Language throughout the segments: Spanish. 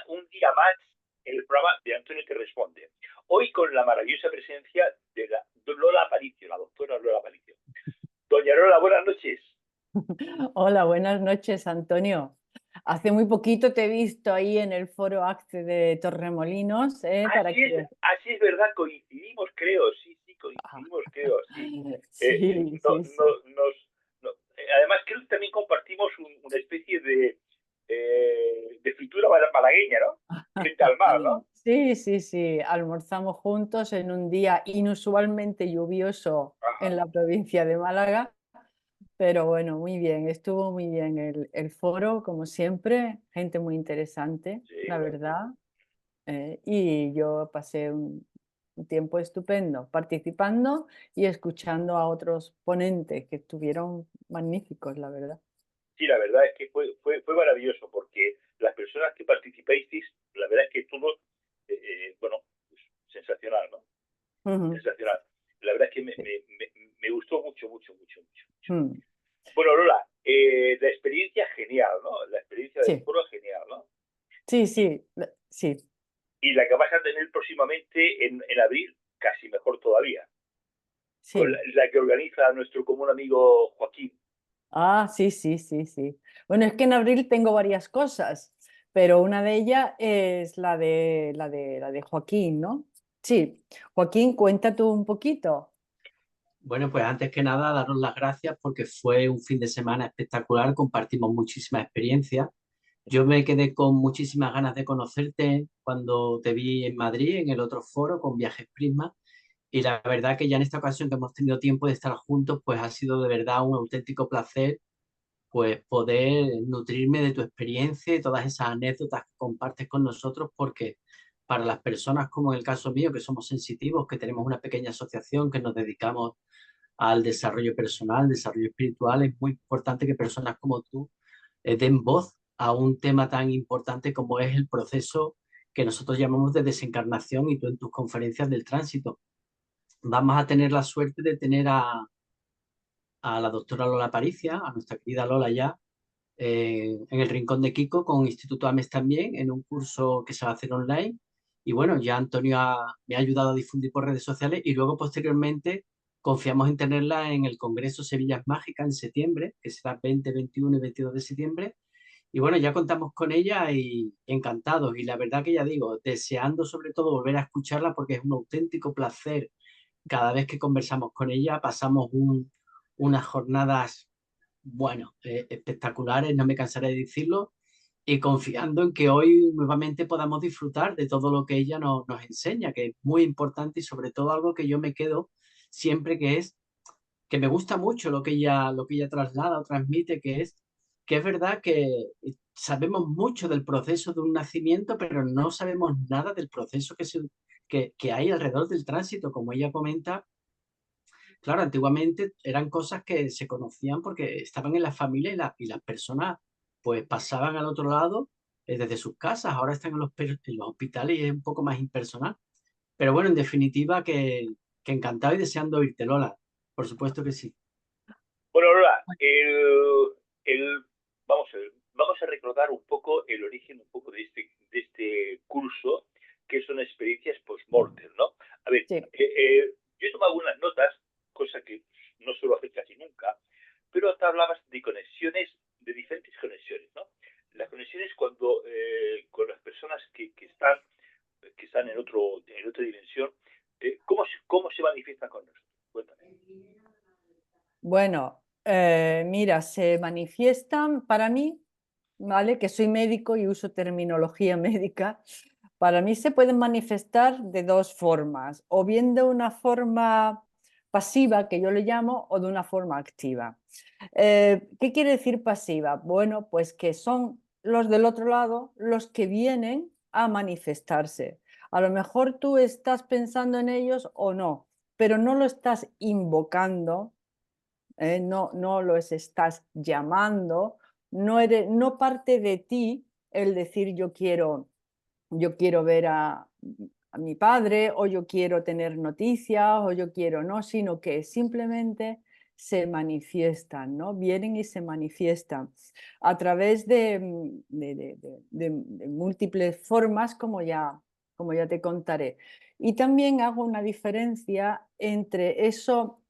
un día más en el programa de Antonio Te Responde. Hoy con la maravillosa presencia de la Lola Aparicio, la doctora Lola Aparicio. Doña Lola, buenas noches. Hola, buenas noches, Antonio. Hace muy poquito te he visto ahí en el foro ACCE de Torremolinos, para que... Así es verdad, coincidimos, creo, sí, Ah, coincidimos, creo, sí. sí, sí, sí. Además, creo que también compartimos una especie de fritura malagueña, ¿no? Frente al mar, ¿no? Sí, sí, sí. Almorzamos juntos en un día inusualmente lluvioso Ajá, en la provincia de Málaga, pero bueno, muy bien. Estuvo muy bien el foro, como siempre. Gente muy interesante, sí, la bueno. verdad. Y yo pasé un tiempo estupendo participando y escuchando a otros ponentes que estuvieron magníficos, la verdad. Sí, la verdad es que fue maravilloso porque las personas que participasteis, la verdad es que todos, bueno, pues, sensacional, ¿no? Ujú. Sensacional. La verdad es que me gustó mucho, mucho, mucho, mucho, mucho. Mm. Bueno, Lola, la experiencia genial, ¿no? La experiencia del Sí, foro genial, ¿no? sí, Y, sí, sí, y la que vas a tener próximamente en abril, casi mejor todavía, con sí. la que organiza nuestro común amigo Joaquín. Ah, sí, sí, sí, sí. Bueno, es que en abril tengo varias cosas, pero una de ellas es la de Joaquín, ¿no? Sí, Joaquín, cuenta tú un poquito. Bueno, pues antes que nada, daros las gracias porque fue un fin de semana espectacular, compartimos muchísimas experiencias. Yo me quedé con muchísimas ganas de conocerte cuando te vi en Madrid, en el otro foro con Viajes Prisma, y la verdad que ya en esta ocasión que hemos tenido tiempo de estar juntos, pues ha sido de verdad un auténtico placer, pues poder nutrirme de tu experiencia y todas esas anécdotas que compartes con nosotros, porque para las personas como en el caso mío, que somos sensitivos, que tenemos una pequeña asociación, que nos dedicamos al desarrollo personal, desarrollo espiritual, es muy importante que personas como tú den voz a un tema tan importante como es el proceso que nosotros llamamos de desencarnación y tú en tus conferencias del tránsito. Vamos a tener la suerte de tener a la doctora Lola Paricia, a nuestra querida Lola ya, en el Rincón de Kiko con Instituto AMES también, en un curso que se va a hacer online. Y bueno, ya Antonio me ha ayudado a difundir por redes sociales y luego posteriormente confiamos en tenerla en el Congreso Sevillas Mágica en septiembre, que será 20, 21 y 22 de septiembre. Y bueno, ya contamos con ella y encantados. Y la verdad que ya digo, deseando sobre todo volver a escucharla porque es un auténtico placer. Cada vez que conversamos con ella pasamos unas jornadas, bueno, espectaculares, no me cansaré de decirlo, y confiando en que hoy nuevamente podamos disfrutar de todo lo que ella nos enseña, que es muy importante y sobre todo algo que yo me quedo siempre, que es que me gusta mucho lo que ella traslada o transmite, que es verdad que sabemos mucho del proceso de un nacimiento, pero no sabemos nada del proceso que hay alrededor del tránsito, como ella comenta. Claro, antiguamente eran cosas que se conocían porque estaban en la familia y las personas pues pasaban al otro lado desde sus casas, ahora están en los hospitales y es un poco más impersonal. Pero bueno, en definitiva que encantado y deseando oírte, Lola. Por supuesto que sí. Bueno, Lola, vamos a recordar un poco el origen un poco de este curso, que son experiencias post-mortem, ¿no? A ver, Sí. yo he tomado algunas notas, cosa que no suelo hacer casi nunca, pero te hablabas de conexiones, de diferentes conexiones, ¿no? Las conexiones cuando con las personas que están en otra dimensión, ¿cómo se manifiestan con nosotros? Cuéntame. Bueno, mira, se manifiestan para mí, ¿vale? Que soy médico y uso terminología médica. Para mí se pueden manifestar de dos formas, o bien de una forma pasiva, que yo le llamo, o de una forma activa. ¿Qué quiere decir pasiva? Bueno, pues que son los del otro lado los que vienen a manifestarse. A lo mejor tú estás pensando en ellos o no, pero no lo estás invocando, no, no los estás llamando, no parte de ti el decir yo quiero ver a mi padre o yo quiero tener noticias o yo quiero no, sino que simplemente se manifiestan, ¿no? Vienen y se manifiestan a través de múltiples formas, como ya te contaré. Y también hago una diferencia entre eso,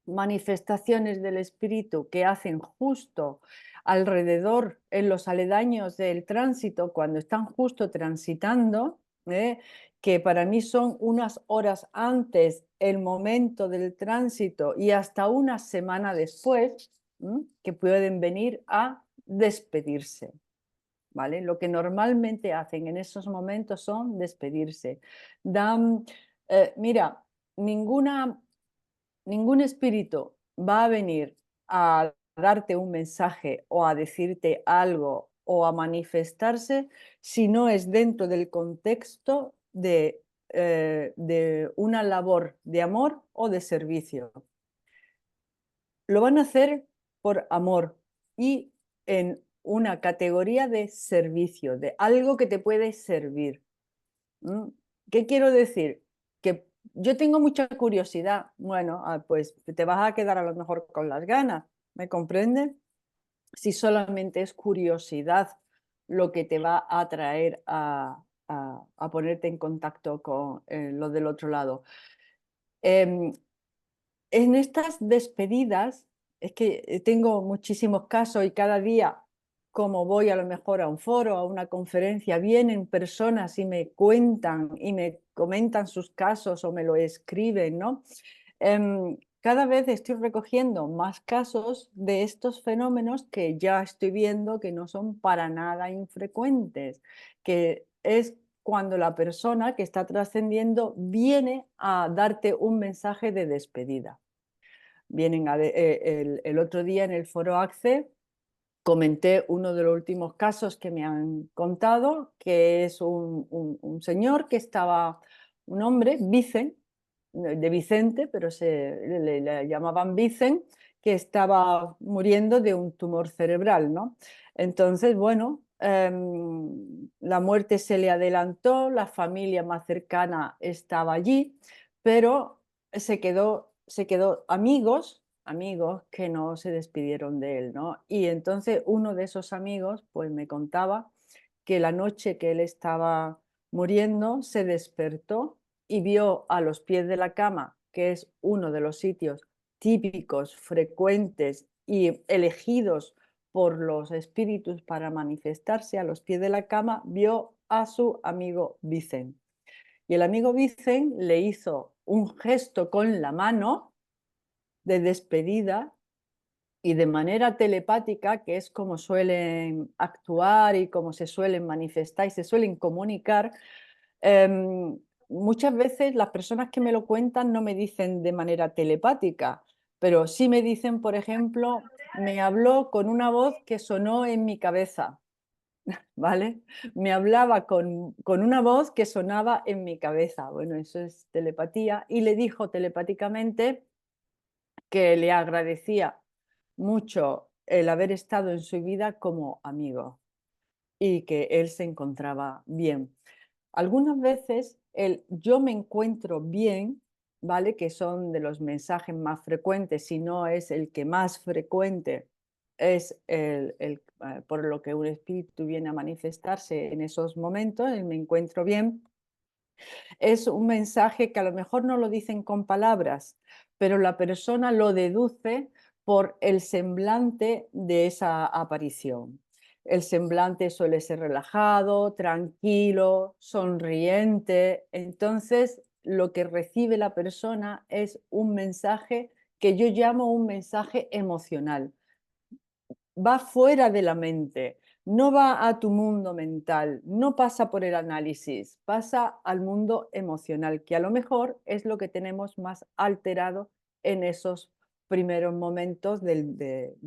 manifestaciones del espíritu que hacen justo alrededor, en los aledaños del tránsito, cuando están justo transitando, que para mí son unas horas antes el momento del tránsito y hasta una semana después, que pueden venir a despedirse. ¿Vale? Lo que normalmente hacen en esos momentos son despedirse. Mira, ningún espíritu va a venir a darte un mensaje o a decirte algo o a manifestarse si no es dentro del contexto de una labor de amor o de servicio. Lo van a hacer por amor y en una categoría de servicio, de algo que te puede servir. ¿Qué quiero decir? Que yo tengo mucha curiosidad. Bueno, pues te vas a quedar a lo mejor con las ganas, ¿me comprendes? Si solamente es curiosidad lo que te va a traer a ponerte en contacto con lo del otro lado. Em, en estas despedidas, es que tengo muchísimos casos y cada día, como voy a lo mejor a un foro, a una conferencia, vienen personas y me cuentan y me comentan sus casos o me lo escriben, ¿no? Cada vez estoy recogiendo más casos de estos fenómenos que ya estoy viendo que no son para nada infrecuentes, que es cuando la persona que está trascendiendo viene a darte un mensaje de despedida. Vienen el otro día en el foro ACCE comenté uno de los últimos casos que me han contado, que es un señor que estaba, un hombre, Vicen, de Vicente, pero le llamaban Vicen, que estaba muriendo de un tumor cerebral, ¿no? Entonces, bueno, la muerte se le adelantó, la familia más cercana estaba allí, pero se quedó amigos que no se despidieron de él, ¿no? Y entonces uno de esos amigos pues me contaba que la noche que él estaba muriendo se despertó y vio a los pies de la cama, que es uno de los sitios típicos, frecuentes y elegidos por los espíritus para manifestarse, a los pies de la cama, vio a su amigo Vicen. Y el amigo Vicen le hizo un gesto con la mano de despedida y de manera telepática, que es como suelen actuar y como se suelen manifestar y se suelen comunicar. Muchas veces las personas que me lo cuentan no me dicen de manera telepática, pero sí me dicen, por ejemplo, me habló con una voz que sonó en mi cabeza, ¿vale? Me hablaba con una voz que sonaba en mi cabeza. Bueno, eso es telepatía. Y le dijo telepáticamente que le agradecía mucho el haber estado en su vida como amigo y que él se encontraba bien. Algunas veces el yo me encuentro bien, ¿vale? Que son de los mensajes más frecuentes, si no es el que más frecuente es por lo que un espíritu viene a manifestarse en esos momentos, el me encuentro bien, es un mensaje que a lo mejor no lo dicen con palabras, pero la persona lo deduce por el semblante de esa aparición. El semblante suele ser relajado, tranquilo, sonriente. Entonces, lo que recibe la persona es un mensaje que yo llamo un mensaje emocional. Va fuera de la mente, no va a tu mundo mental, no pasa por el análisis, pasa al mundo emocional, que a lo mejor es lo que tenemos más alterado en esos primeros momentos del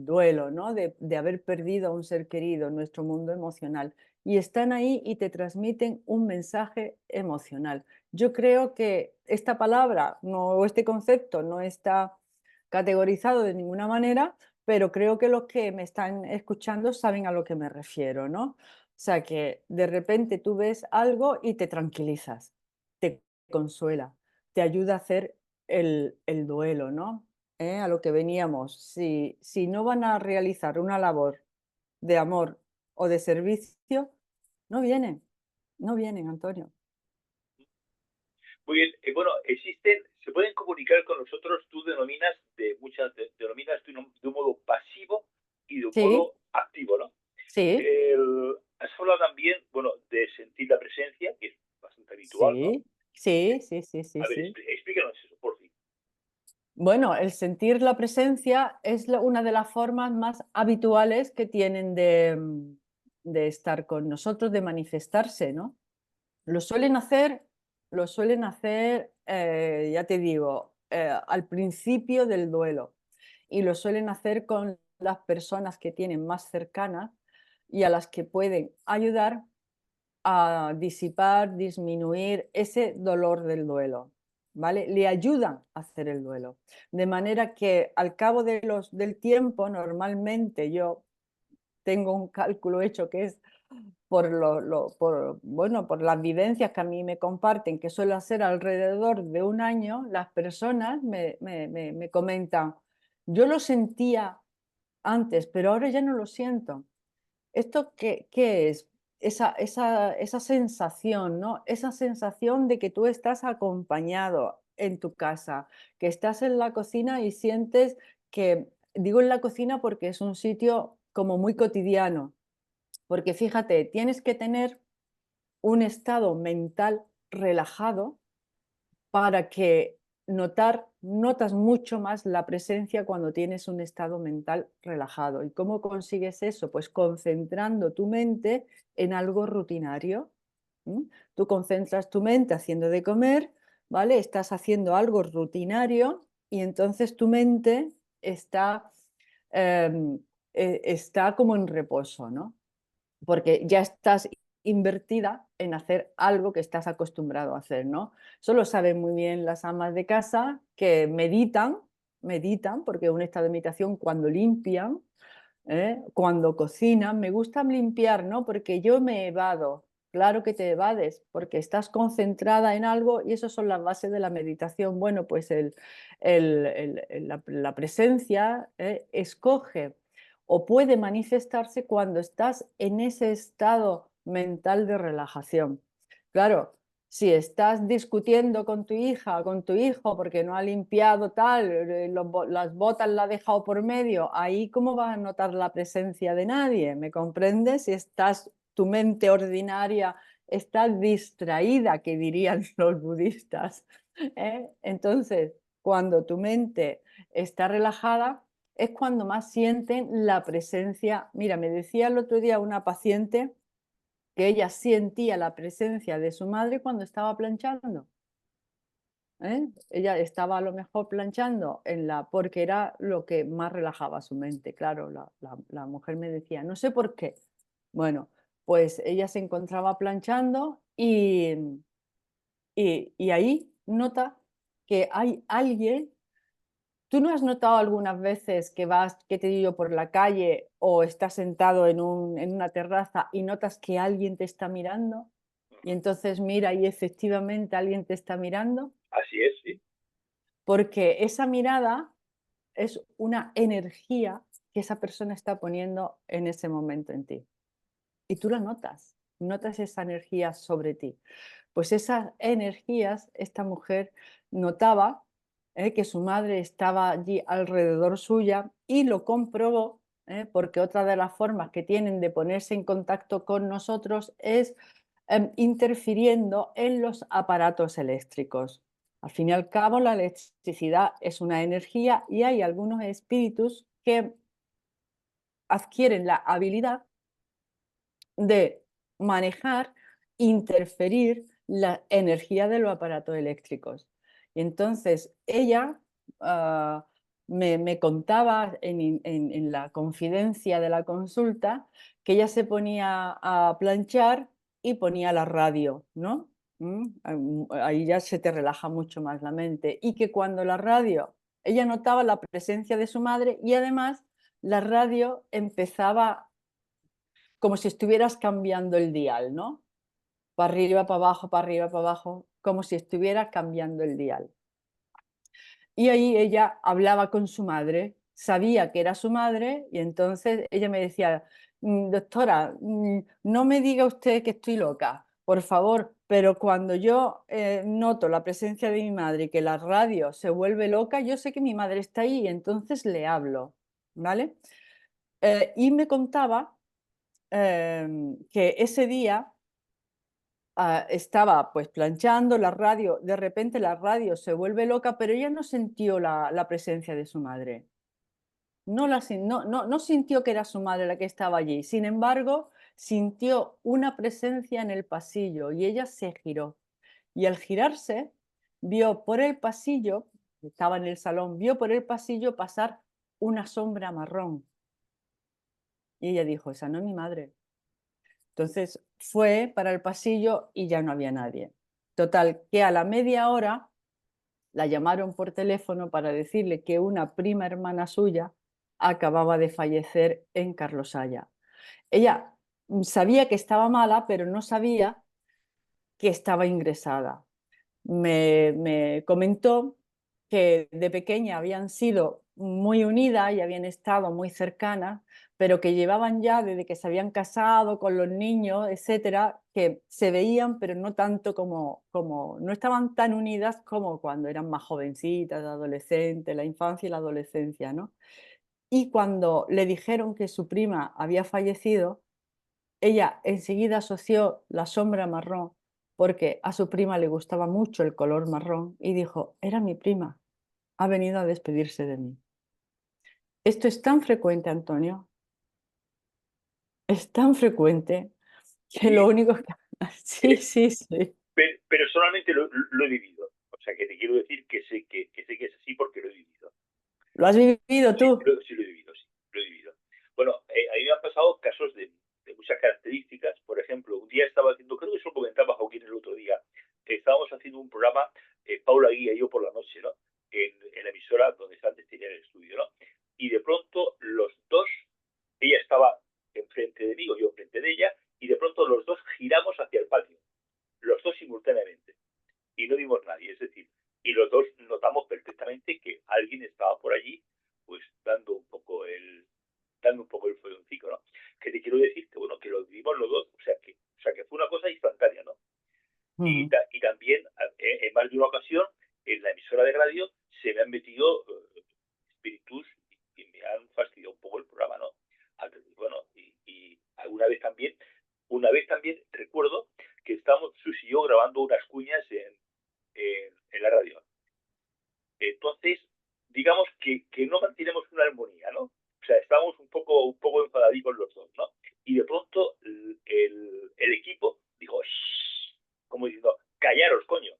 duelo, ¿no? De haber perdido a un ser querido, nuestro mundo emocional. Y están ahí y te transmiten un mensaje emocional. Yo creo que esta palabra o este concepto no está categorizado de ninguna manera, pero creo que los que me están escuchando saben a lo que me refiero, ¿no? O sea, que de repente tú ves algo y te tranquilizas, te consuela, te ayuda a hacer el duelo, ¿no? a lo que veníamos, si no van a realizar una labor de amor o de servicio, no vienen, no vienen, Antonio. Muy bien, bueno, se pueden comunicar con nosotros, tú denominas de un modo pasivo y de un Sí, modo activo, ¿no? sí, Has hablado también, bueno, de sentir la presencia, que es bastante habitual, ¿no? sí, sí, sí, sí, sí, A ver, sí. explícanos eso, por fin. Bueno, el sentir la presencia es una de las formas más habituales que tienen de estar con nosotros, de manifestarse, ¿no? Lo suelen hacer, ya te digo, al principio del duelo y lo suelen hacer con las personas que tienen más cercanas y a las que pueden ayudar a disipar, disminuir ese dolor del duelo, ¿vale? Le ayudan a hacer el duelo. De manera que al cabo del tiempo, normalmente yo tengo un cálculo hecho que es por las vivencias que a mí me comparten, que suele ser alrededor de un año, las personas me comentan, yo lo sentía antes, pero ahora ya no lo siento. ¿Esto qué es? Esa sensación, ¿no? Esa sensación de que tú estás acompañado en tu casa, que estás en la cocina y sientes que, digo en la cocina porque es un sitio como muy cotidiano, porque fíjate, tienes que tener un estado mental relajado para que notas mucho más la presencia cuando tienes un estado mental relajado. ¿Y cómo consigues eso? Pues concentrando tu mente en algo rutinario. ¿M? Tú concentras tu mente haciendo de comer, ¿vale? Estás haciendo algo rutinario y entonces tu mente está, está como en reposo, ¿no? Porque ya estás invertida en hacer algo que estás acostumbrado a hacer, ¿no? Eso lo saben muy bien las amas de casa que meditan, porque un estado de meditación cuando limpian, cuando cocinan, me gusta limpiar, ¿no? Porque yo me evado. Claro que te evades, porque estás concentrada en algo y eso son las bases de la meditación. Bueno, pues la presencia escoge o puede manifestarse cuando estás en ese estado mental de relajación. Claro, si estás discutiendo con tu hija o con tu hijo porque no ha limpiado tal, las botas la ha dejado por medio, ahí cómo vas a notar la presencia de nadie, ¿me comprendes? Si estás, tu mente ordinaria está distraída, que dirían los budistas. Entonces, cuando tu mente está relajada, es cuando más sienten la presencia. Mira, me decía el otro día una paciente que ella sentía la presencia de su madre cuando estaba planchando. Ella estaba a lo mejor planchando porque era lo que más relajaba su mente. Claro, la mujer me decía, no sé por qué. Bueno, pues ella se encontraba planchando y ahí nota que hay alguien. ¿Tú no has notado algunas veces que vas, que te digo, por la calle o estás sentado en una terraza y notas que alguien te está mirando? Y entonces mira y efectivamente alguien te está mirando, Así es, sí. porque esa mirada es una energía que esa persona está poniendo en ese momento en ti. Y tú la notas esa energía sobre ti. Pues esas energías, esta mujer notaba que su madre estaba allí alrededor suya y lo comprobó, porque otra de las formas que tienen de ponerse en contacto con nosotros es interfiriendo en los aparatos eléctricos. Al fin y al cabo, la electricidad es una energía y hay algunos espíritus que adquieren la habilidad de manejar, interferir la energía de los aparatos eléctricos. Y entonces ella me contaba en la confidencia de la consulta que ella se ponía a planchar y ponía la radio, ¿no? Ahí ya se te relaja mucho más la mente. Y que cuando la radio, ella notaba la presencia de su madre y además la radio empezaba como si estuvieras cambiando el dial, ¿no? Para arriba, para abajo, como si estuvieras cambiando el dial. Y ahí ella hablaba con su madre, sabía que era su madre y entonces ella me decía, doctora, no me diga usted que estoy loca, por favor, pero cuando yo noto la presencia de mi madre y que la radio se vuelve loca, yo sé que mi madre está ahí y entonces le hablo, ¿vale? Y me contaba que ese día estaba pues planchando la radio, de repente la radio se vuelve loca, pero ella no sintió la presencia de su madre. No sintió que era su madre la que estaba allí. Sin embargo, sintió una presencia en el pasillo y ella se giró. Y al girarse, vio por el pasillo, estaba en el salón, vio por el pasillo pasar una sombra marrón. Y ella dijo, esa no es mi madre. Entonces fue para el pasillo y ya no había nadie. Total, que a la media hora la llamaron por teléfono para decirle que una prima hermana suya acababa de fallecer en Carlosaya. Ella sabía que estaba mala, pero no sabía que estaba ingresada. Me comentó que de pequeña habían sido muy unidas y habían estado muy cercanas, pero que llevaban ya desde que se habían casado con los niños, etcétera, que se veían, pero no tanto no estaban tan unidas como cuando eran más jovencitas, adolescentes, la infancia y la adolescencia, ¿no? Y cuando le dijeron que su prima había fallecido, ella enseguida asoció la sombra marrón porque a su prima le gustaba mucho el color marrón y dijo, era mi prima, ha venido a despedirse de mí. Esto es tan frecuente, Antonio, es tan frecuente que lo Sí, único que... Sí, sí, sí. pero solamente lo he vivido. O sea, que te quiero decir que sé que es así porque lo he vivido. ¿Lo has vivido Sí, tú? sí lo he vivido, sí, lo he vivido. Bueno, a mí me han pasado casos de muchas características. Por ejemplo, un día estaba haciendo, creo que eso lo comentaba Joaquín el otro día, que estábamos haciendo un programa, Paula Guía y yo por la noche, ¿no? En la emisora donde antes tenía el estudio, ¿no? Y de pronto los dos, ella estaba enfrente de mí o yo enfrente de ella, y de pronto los dos giramos hacia el patio, los dos simultáneamente, y no vimos nadie, es decir, y los dos notamos perfectamente que alguien estaba por allí, pues dando un poco el folloncito, ¿no? Que te quiero decir que bueno, que lo vivimos los dos, o sea que fue una cosa instantánea, ¿no? Ujú. Y también en más de una ocasión en la emisora de radio se me han metido espíritus y me han fastidiado un poco el programa, ¿no? Bueno, y una vez también recuerdo que estábamos Sus y yo grabando unas cuñas en la radio. Entonces, digamos que no mantenemos una armonía, ¿no? O sea, estábamos un poco enfadadicos los dos, ¿no? Y de pronto el equipo dijo, shh, como diciendo, callaros, coño.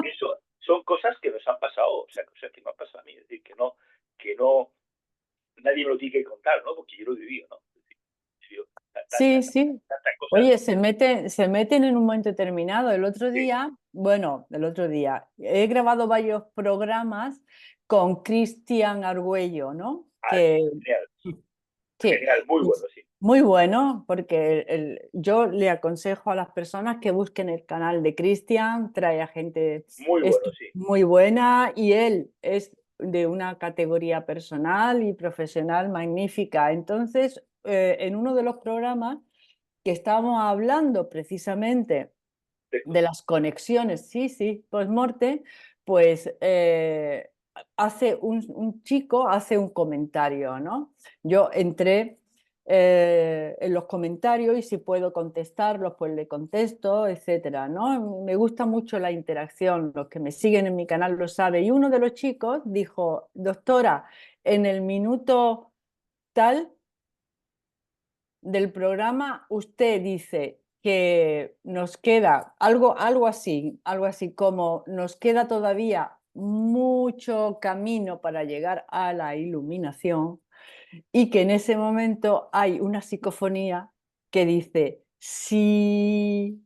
Eso son cosas que nos han pasado, o sea, cosas que me han pasado a mí. Es decir, que no, nadie me lo tiene que contar, ¿no? Porque yo lo he vivido, ¿no? Es decir, yo, Sí, sí. tantas cosas, Oye, ¿no? se meten en un momento determinado. El otro Sí. día, bueno, el otro día, he grabado varios programas con Cristian Argüello, ¿no? Ah, sí, genial, Sí, genial, muy bueno, sí. muy bueno, porque yo le aconsejo a las personas que busquen el canal de Cristian, trae a gente Muy bueno, sí. muy buena y él es de una categoría personal y profesional magnífica. Entonces, en uno de los programas que estábamos hablando precisamente de las conexiones, sí, sí, post-morte, pues un chico hace un comentario, ¿no? Yo entré en los comentarios y si puedo contestarlos, pues le contesto, etcétera, ¿no? Me gusta mucho la interacción, los que me siguen en mi canal lo saben. Y uno de los chicos dijo, doctora, en el minuto tal del programa, usted dice que nos queda algo así como nos queda todavía mucho camino para llegar a la iluminación y que en ese momento hay una psicofonía que dice sí.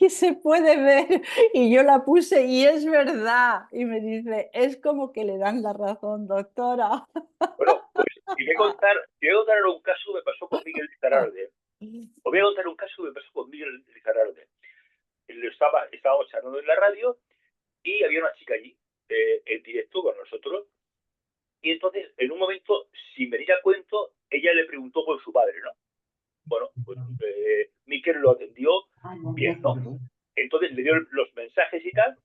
Y se puede ver, y yo la puse y es verdad. Y me dice, es como que le dan la razón, doctora. Bueno, pues te voy a contar un caso que me pasó con Miguel Lizarralde. Os voy a contar un caso que me pasó con Miguel Lizarralde. Estábamos charlando en la radio y había una chica allí, en directo con nosotros, y entonces, en un momento, sin venir a cuento, ella le preguntó por su padre, ¿no? Bueno, pues Miquel lo atendió bien, ¿no? Entonces le dio los mensajes y tal,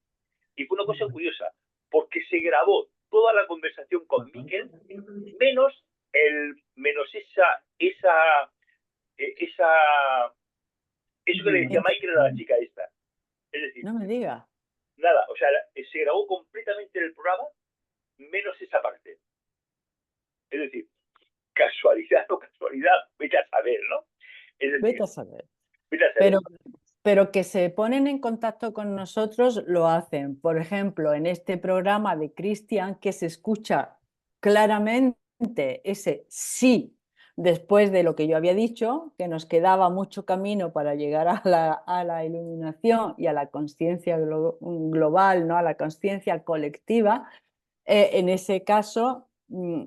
y fue una cosa curiosa, porque se grabó toda la conversación con Miquel, menos eso que le decía Michael a la chica esta. Es decir, No me diga. nada, o sea, se grabó completamente el programa, menos esa parte. Es decir, casualidad o casualidad, vete a saber, ¿no? Es Vete decir, a saber. vete a saber. Pero que se ponen en contacto con nosotros, lo hacen. Por ejemplo, en este programa de Cristian, que se escucha claramente ese sí después de lo que yo había dicho, que nos quedaba mucho camino para llegar a la iluminación y a la conciencia global, ¿no? A la conciencia colectiva. En ese caso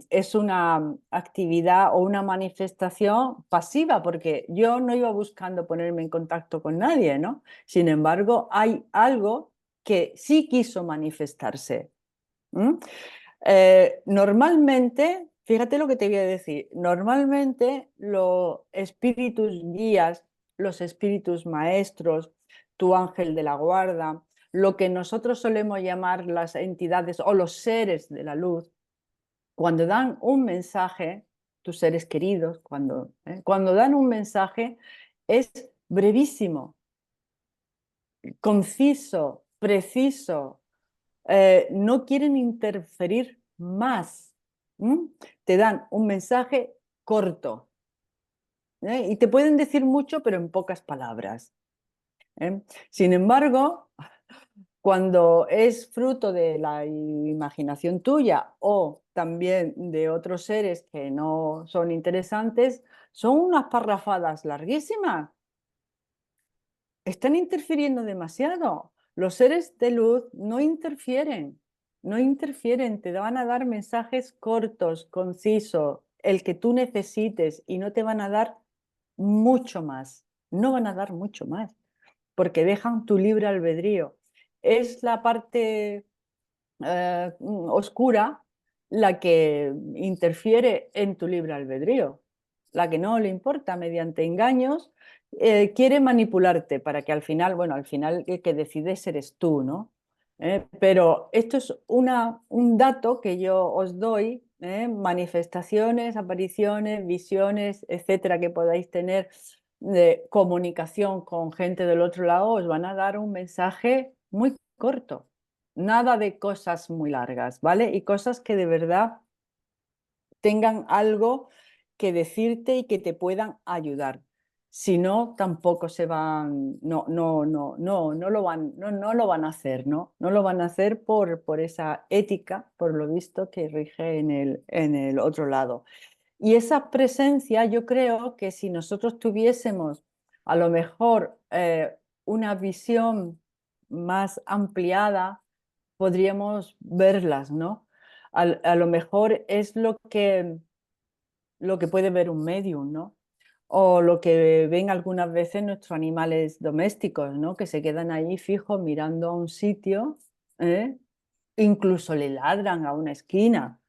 es una actividad o una manifestación pasiva, porque yo no iba buscando ponerme en contacto con nadie, ¿no? Sin embargo, hay algo que sí quiso manifestarse. Normalmente, fíjate lo que te voy a decir, normalmente los espíritus guías, los espíritus maestros, tu ángel de la guarda, lo que nosotros solemos llamar las entidades o los seres de la luz, cuando dan un mensaje, tus seres queridos, cuando dan un mensaje, es brevísimo, conciso, preciso, no quieren interferir más. Te dan un mensaje corto, y te pueden decir mucho, pero en pocas palabras. Sin embargo, cuando es fruto de la imaginación tuya o también de otros seres que no son interesantes, son unas parrafadas larguísimas. Están interfiriendo demasiado. Los seres de luz no interfieren, no interfieren, te van a dar mensajes cortos, concisos, el que tú necesites, y no te van a dar mucho más, no van a dar mucho más, porque dejan tu libre albedrío. Es la parte oscura la que interfiere en tu libre albedrío, la que no le importa mediante engaños, quiere manipularte para que al final, bueno, al final el que decides eres tú, ¿no? Pero esto es un dato que yo os doy, manifestaciones, apariciones, visiones, etcétera, que podáis tener de comunicación con gente del otro lado, os van a dar un mensaje muy corto. Nada de cosas muy largas, ¿vale? Y cosas que de verdad tengan algo que decirte y que te puedan ayudar. Si no, tampoco se van, no lo van a hacer, ¿no? No lo van a hacer por esa ética, por lo visto, que rige en el otro lado. Y esa presencia, yo creo que si nosotros tuviésemos a lo mejor una visión más ampliada, podríamos verlas, ¿no? A lo mejor es lo que puede ver un medium, ¿no? O lo que ven algunas veces nuestros animales domésticos, ¿no? Que se quedan ahí fijos mirando a un sitio, ¿eh? Incluso le ladran a una esquina.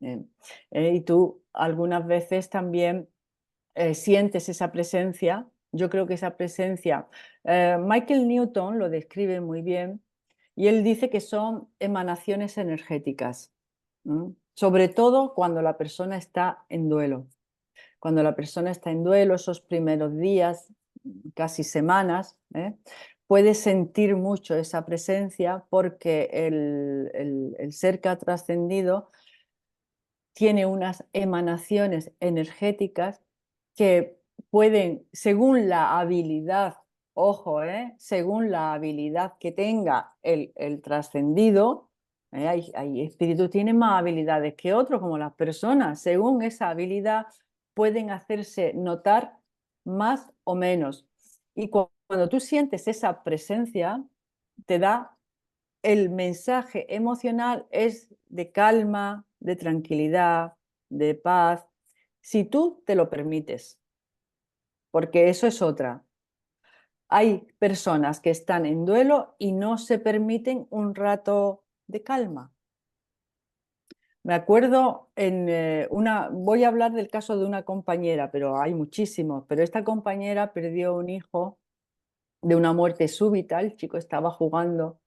¿Eh? Y tú algunas veces también sientes esa presencia. Yo creo que esa presencia, Michael Newton lo describe muy bien, y él dice que son emanaciones energéticas, sobre todo cuando la persona está en duelo. Cuando la persona está en duelo, esos primeros días, casi semanas, puede sentir mucho esa presencia, porque el ser que ha trascendido tiene unas emanaciones energéticas que pueden, según la habilidad, ojo, según la habilidad que tenga el trascendido, hay espíritus que tienen más habilidades que otros, como las personas. Según esa habilidad pueden hacerse notar más o menos. Y cuando tú sientes esa presencia, te da el mensaje emocional, es de calma, de tranquilidad, de paz, si tú te lo permites, porque eso es otra. hay personas que están en duelo y no se permiten un rato de calma. Me acuerdo voy a hablar del caso de una compañera, pero hay muchísimos, pero esta compañera perdió un hijo de una muerte súbita. El chico estaba jugando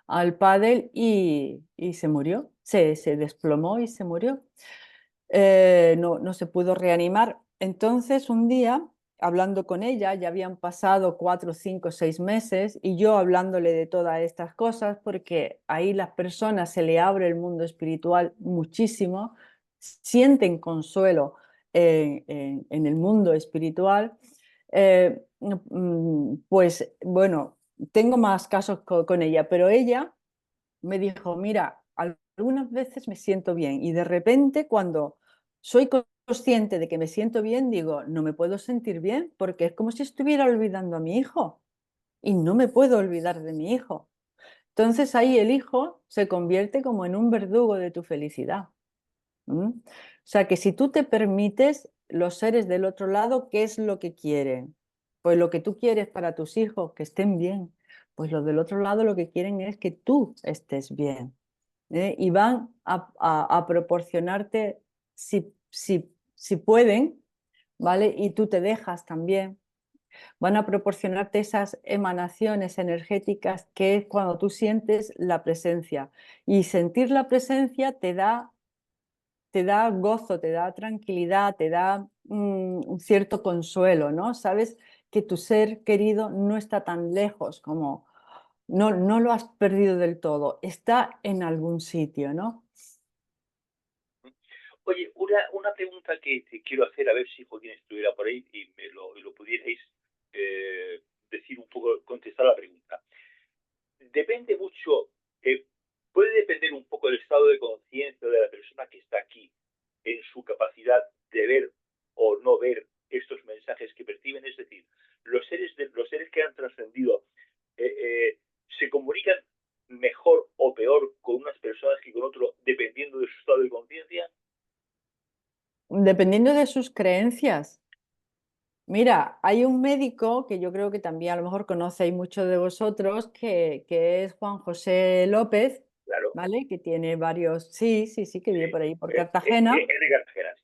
al pádel y se murió, se desplomó y se murió. No se pudo reanimar. Entonces, un día, hablando con ella, ya habían pasado 4, 5, 6 meses, y yo hablándole de todas estas cosas, porque ahí las personas se le abre el mundo espiritual muchísimo, sienten consuelo en el mundo espiritual. Pues bueno, tengo más casos con ella, pero ella me dijo, mira, algunas veces me siento bien y de repente cuando soy consciente de que me siento bien, digo, no me puedo sentir bien porque es como si estuviera olvidando a mi hijo y no me puedo olvidar de mi hijo. Entonces ahí el hijo se convierte como en un verdugo de tu felicidad. ¿Mm? O sea que si tú te permites, los seres del otro lado, ¿qué es lo que quieren? Pues lo que tú quieres para tus hijos, que estén bien. Pues los del otro lado lo que quieren es que tú estés bien. Y van a proporcionarte, si pueden, ¿vale? Y tú te dejas también, van a proporcionarte esas emanaciones energéticas que es cuando tú sientes la presencia. Y sentir la presencia te da gozo, te da tranquilidad, te da un cierto consuelo, ¿no? Sabes que tu ser querido no está tan lejos como... No lo has perdido del todo, está en algún sitio, ¿no? Oye, una pregunta que te quiero hacer, a ver si Joaquín estuviera por ahí y lo pudierais decir un poco, contestar la pregunta. Depende mucho, puede depender un poco del estado de conciencia de la persona que está aquí, en su capacidad de ver o no ver estos mensajes que perciben. Es decir, los seres que han trascendido eh, eh, se comunican mejor o peor con unas personas que con otro, dependiendo de su estado de conciencia. Dependiendo de sus creencias. Mira, hay un médico que yo creo que también a lo mejor conocéis muchos de vosotros, que es Juan José López, Claro. ¿vale? Que tiene varios, sí, que vive Sí. por ahí, por Cartagena, Es de Cartagena,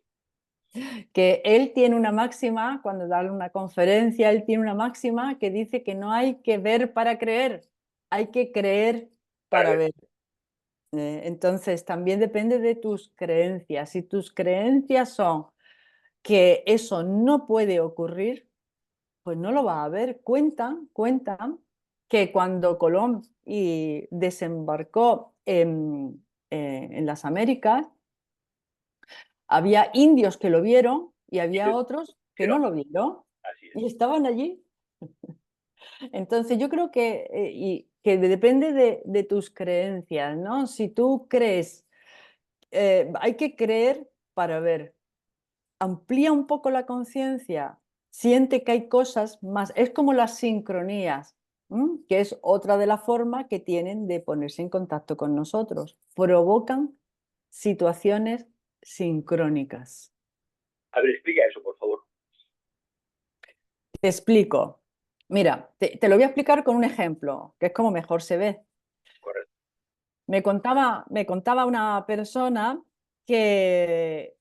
sí. que él tiene una máxima, cuando da una conferencia, él tiene una máxima que dice que no hay que ver para creer, hay que creer Para para ver. ver. Entonces, también depende de tus creencias. Si tus creencias son que eso no puede ocurrir, pues no lo va a ver. Cuentan que cuando Colón desembarcó en las Américas, había indios que lo vieron y Y había otros que pero no lo vieron así es. y estaban allí. Entonces yo creo que depende de tus creencias, ¿no? Si tú crees, hay que creer para ver. Amplía un poco la conciencia, siente que hay cosas más, es como las sincronías, que es otra de las formas que tienen de ponerse en contacto con nosotros. Provocan situaciones sincrónicas. A ver, explica eso, por favor. Te explico. Mira, te lo voy a explicar con un ejemplo, que es como mejor se ve. Correcto. Me contaba una persona que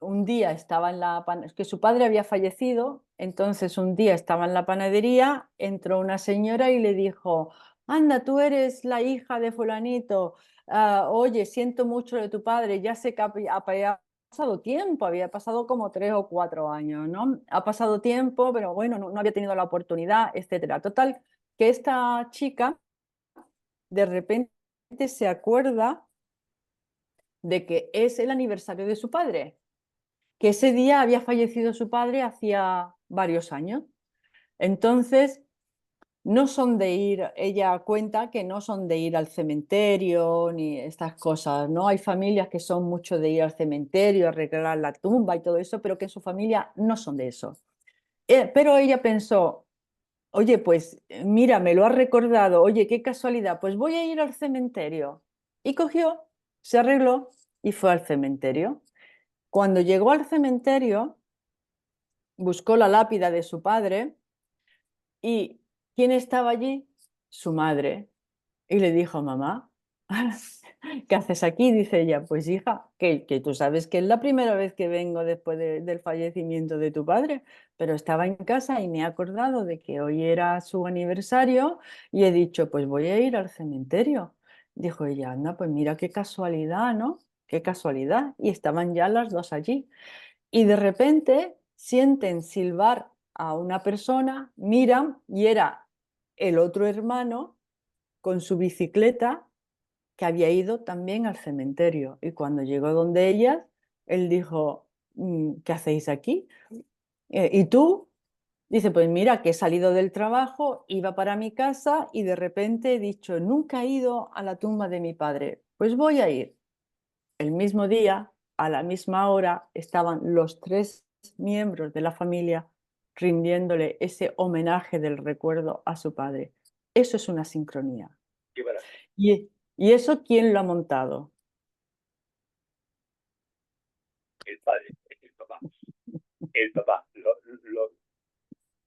un día estaba que su padre había fallecido, entonces un día estaba en la panadería, entró una señora y le dijo, anda, tú eres la hija de fulanito, oye, siento mucho de tu padre, ya sé que había pasado tiempo, había pasado como 3 o 4 años, ¿no? Ha pasado tiempo, pero bueno, no había tenido la oportunidad, etcétera. Total, que esta chica de repente se acuerda de que es el aniversario de su padre, que ese día había fallecido su padre hacía varios años. Entonces, no son de ir, ella cuenta que no son de ir al cementerio ni estas cosas, ¿no? Hay familias que son mucho de ir al cementerio, arreglar la tumba y todo eso, pero que en su familia no son de eso. Pero ella pensó, oye, pues mira, me lo ha recordado, oye, qué casualidad, pues voy a ir al cementerio. Y cogió, se arregló y fue al cementerio. Cuando llegó al cementerio, buscó la lápida de su padre y ¿quién estaba allí? Su madre. Y le dijo, mamá, ¿qué haces aquí? Dice ella, pues hija, que tú sabes que es la primera vez que vengo después del fallecimiento de tu padre, pero estaba en casa y me he acordado de que hoy era su aniversario y he dicho, pues voy a ir al cementerio. Dijo ella, anda, pues mira qué casualidad, ¿no? Qué casualidad. Y estaban ya las dos allí. Y de repente sienten silbar a una persona, miran y era el otro hermano con su bicicleta que había ido también al cementerio. Y cuando llegó donde ellas, él dijo, ¿qué hacéis aquí? ¿Y tú? Dice, pues mira, que he salido del trabajo, iba para mi casa y de repente he dicho, nunca he ido a la tumba de mi padre, pues voy a ir. El mismo día, a la misma hora, estaban los tres miembros de la familia rindiéndole ese homenaje del recuerdo a su padre. Eso es una sincronía. Qué maravilla. ¿Y eso quién lo ha montado? El padre, el papá,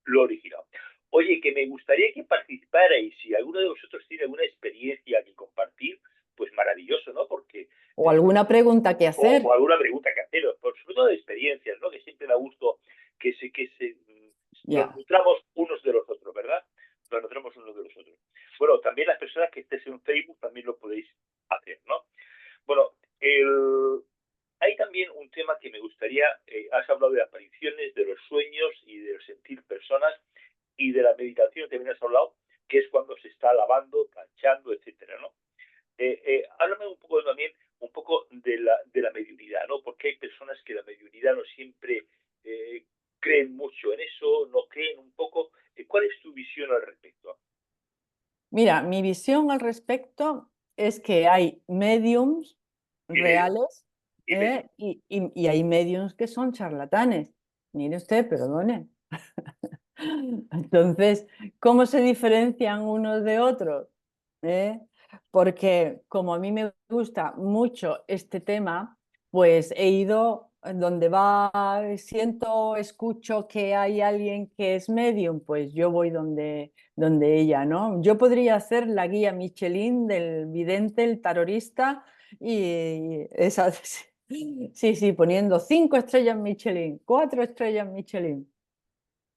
lo original. Oye, que me gustaría que participarais, si alguno de vosotros tiene alguna experiencia que compartir, pues maravilloso, ¿no? Porque, ¿O alguna pregunta que o hacer? alguna pregunta que haceros, por sobre todo de experiencias, ¿no? Que siempre da gusto nos Ya. nutramos unos de los otros, ¿verdad? Nos nutramos unos de los otros. Bueno, también las personas que estéis en Facebook también lo podéis hacer, ¿no? Bueno, hay también un tema que me gustaría, has hablado de apariciones, de los sueños y de sentir personas y de la meditación también has hablado, que es cuando se está lavando, planchando, etcétera, ¿no? Háblame un poco también, un poco de la mediunidad, ¿no? Porque hay personas que la mediunidad no siempre creen mucho en eso, no creen un poco. ¿Cuál es tu visión al respecto? Mira, mi visión al respecto es que hay mediums Dime, reales dime. y hay mediums que son charlatanes. Mire usted, perdone. Entonces, ¿cómo se diferencian unos de otros? ¿Eh? Porque como a mí me gusta mucho este tema, pues he ido donde va, siento, escucho que hay alguien que es medium, pues yo voy donde ella, ¿no? Yo podría hacer la guía Michelin del vidente, el tarorista, y esa, sí, sí, poniendo 5 estrellas Michelin, 4 estrellas Michelin.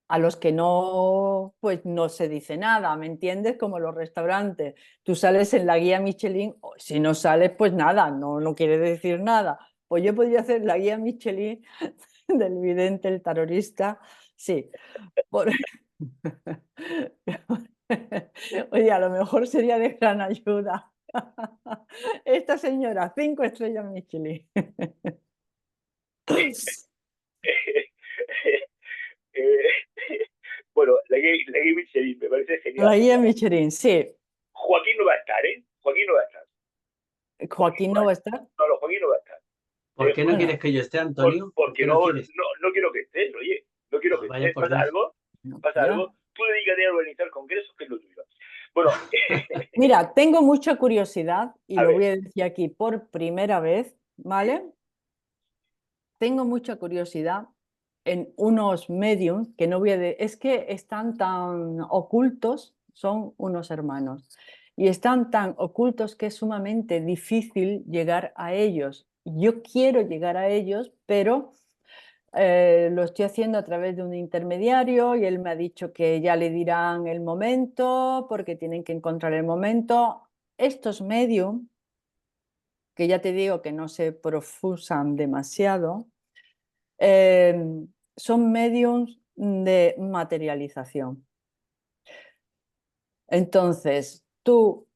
A los que no, pues no se dice nada, ¿me entiendes? Como los restaurantes. Tú sales en la guía Michelin, o si no sales, pues nada, no quiere decir nada. Pues yo podría hacer la guía Michelin del vidente, el tarorista, sí. Por... Oye, a lo mejor sería de gran ayuda. Esta señora, 5 estrellas Michelin. Eh, bueno, la gay Michelin me parece genial. La guía Michelin, sí. Joaquín no va a estar, ¿eh? Joaquín no va a estar. Joaquín Joaquín no va no a va a estar. estar. No, no, Joaquín no va a estar. ¿Por qué no Joaquín, quieres Bueno, que yo esté, Antonio? ¿Por porque qué no quieres? no quiero que estés, oye, no quiero Ah, que vaya estés. por Dios. no, Pasa ya. algo. Tú dedícate a organizar congresos, que es lo tuyo. Bueno, Mira, tengo mucha curiosidad y a lo ver, voy a decir aquí por primera vez, ¿vale? Tengo mucha curiosidad en unos mediums que no voy a es que están tan ocultos, son unos hermanos, y están tan ocultos que es sumamente difícil llegar a ellos. Yo quiero llegar a ellos, pero lo estoy haciendo a través de un intermediario y él me ha dicho que ya le dirán el momento porque tienen que encontrar el momento. Estos medium, que ya te digo que no se profusan demasiado, eh, son mediums de materialización. Entonces, tú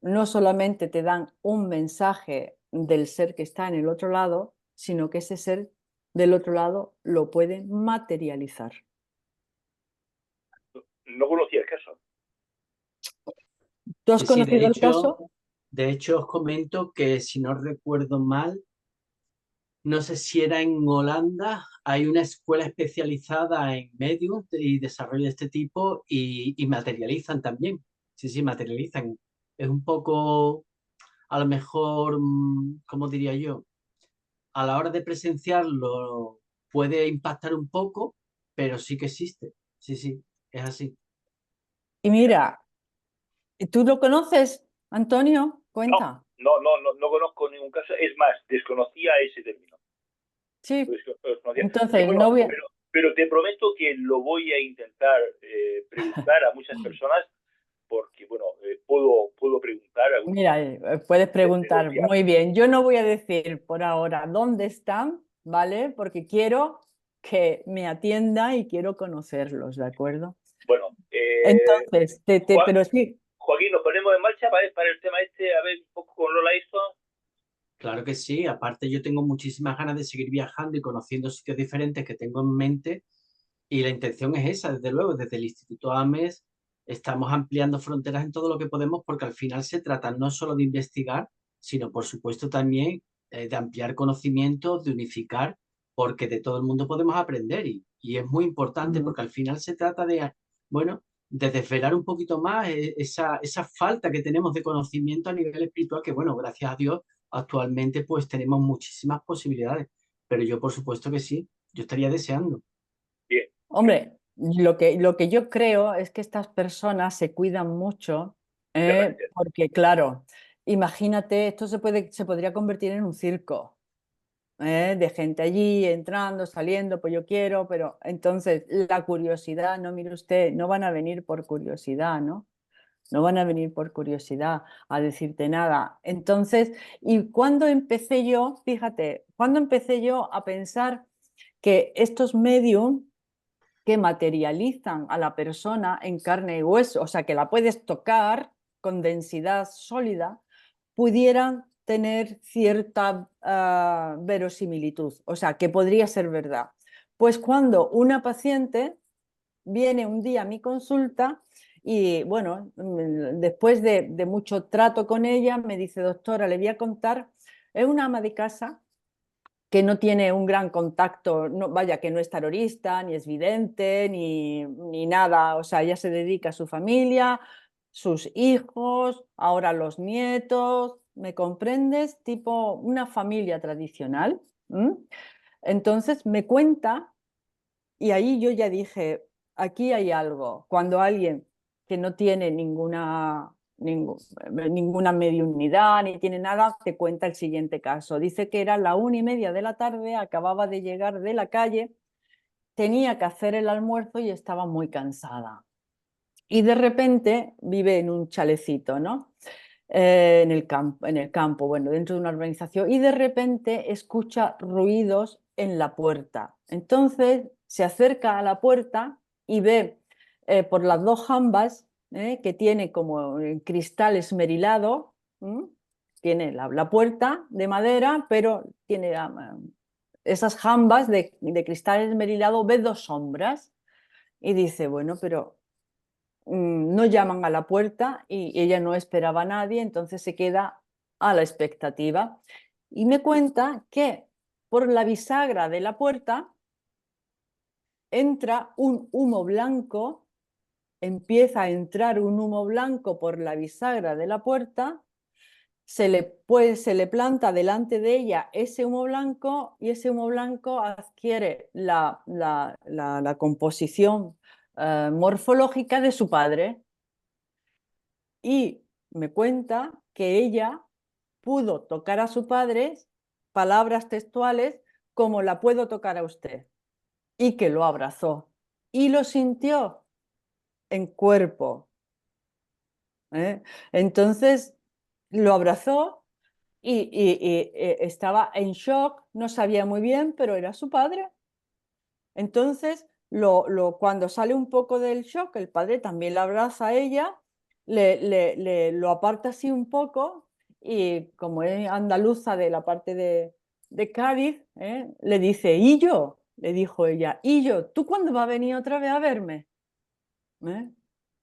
no solamente te dan un mensaje del ser que está en el otro lado, sino que ese ser del otro lado lo puede materializar. no conocía el caso. ¿Tú has Sí, sí, conocido el caso? de hecho os comento que si no recuerdo mal, no sé si era en Holanda, hay una escuela especializada en medios y desarrollo de este tipo y materializan también. Sí, sí, materializan. Es un poco, a lo mejor, ¿cómo diría yo? A la hora de presenciarlo puede impactar un poco, pero sí que existe. Sí, sí, es así. Y mira, ¿tú lo conoces, Antonio? No, Cuenta. no conozco ningún caso. Es más, desconocía ese término. Sí, Desconocía. entonces Bueno, no voy a... pero te prometo que lo voy a intentar preguntar a muchas personas porque, bueno, puedo preguntar a unos Mira, puedes de los preguntar muy diablos. bien. Yo no voy a decir por ahora dónde están, ¿vale? Porque quiero que me atienda y quiero conocerlos, ¿de acuerdo? Bueno, Entonces, pero sí, Joaquín, nos ponemos en marcha para el tema este, a ver un poco con Lola esto. Claro que sí, aparte yo tengo muchísimas ganas de seguir viajando y conociendo sitios diferentes que tengo en mente y la intención es esa, desde luego, desde el Instituto AMES estamos ampliando fronteras en todo lo que podemos porque al final se trata no solo de investigar, sino por supuesto también de ampliar conocimientos, de unificar, porque de todo el mundo podemos aprender y es muy importante mm, porque al final se trata de, bueno, de desvelar un poquito más esa falta que tenemos de conocimiento a nivel espiritual, que bueno, gracias a Dios, actualmente pues tenemos muchísimas posibilidades, pero yo por supuesto que sí, yo estaría deseando. Bien, hombre, lo que yo creo es que estas personas se cuidan mucho, déjame ver. porque claro, imagínate, esto se podría convertir en un circo. De gente allí entrando, saliendo, pues yo quiero, pero entonces la curiosidad, no, mire usted, no van a venir por curiosidad, ¿no? No van a venir por curiosidad a decirte nada. Entonces, y cuando empecé yo, fíjate, cuando empecé yo a pensar que estos medios que materializan a la persona en carne y hueso, o sea, que la puedes tocar con densidad sólida, pudieran tener cierta verosimilitud, o sea, que podría ser verdad. Pues cuando una paciente viene un día a mi consulta y, bueno, después de mucho trato con ella, me dice, doctora, le voy a contar, es una ama de casa que no tiene un gran contacto, no, vaya, que no es terrorista, ni es vidente, ni nada, o sea, ella se dedica a su familia, sus hijos, ahora los nietos, ¿me comprendes? Tipo una familia tradicional. ¿M? Entonces me cuenta y ahí yo ya dije, aquí hay algo, cuando alguien que no tiene ninguna mediunidad ni tiene nada, te cuenta el siguiente caso. Dice que era la 1:30 de la tarde, acababa de llegar de la calle, tenía que hacer el almuerzo y estaba muy cansada. Y de repente vive en un chalecito, ¿no? En el campo, bueno, dentro de una urbanización, y de repente escucha ruidos en la puerta. Entonces se acerca a la puerta y ve por las dos jambas que tiene como cristal esmerilado, tiene la puerta de madera, pero tiene esas jambas de cristal esmerilado, ve dos sombras y dice, bueno, pero no llaman a la puerta y ella no esperaba a nadie, entonces se queda a la expectativa. Y me cuenta que por la bisagra de la puerta entra un humo blanco, empieza a entrar un humo blanco por la bisagra de la puerta, se le planta delante de ella ese humo blanco y ese humo blanco adquiere la composición morfológica de su padre. Y me cuenta que ella pudo tocar a su padre, palabras textuales, como la puedo tocar a usted, y que lo abrazó y lo sintió en cuerpo. ¿Eh? Entonces lo abrazó y estaba en shock, no sabía muy bien, pero era su padre. Entonces, cuando sale un poco del shock, el padre también la abraza a ella, lo aparta así un poco y como es andaluza de la parte de Cádiz, le dice, ¿y yo? Le dijo ella, ¿y yo? ¿Tú cuándo vas a venir otra vez a verme? ¿Eh?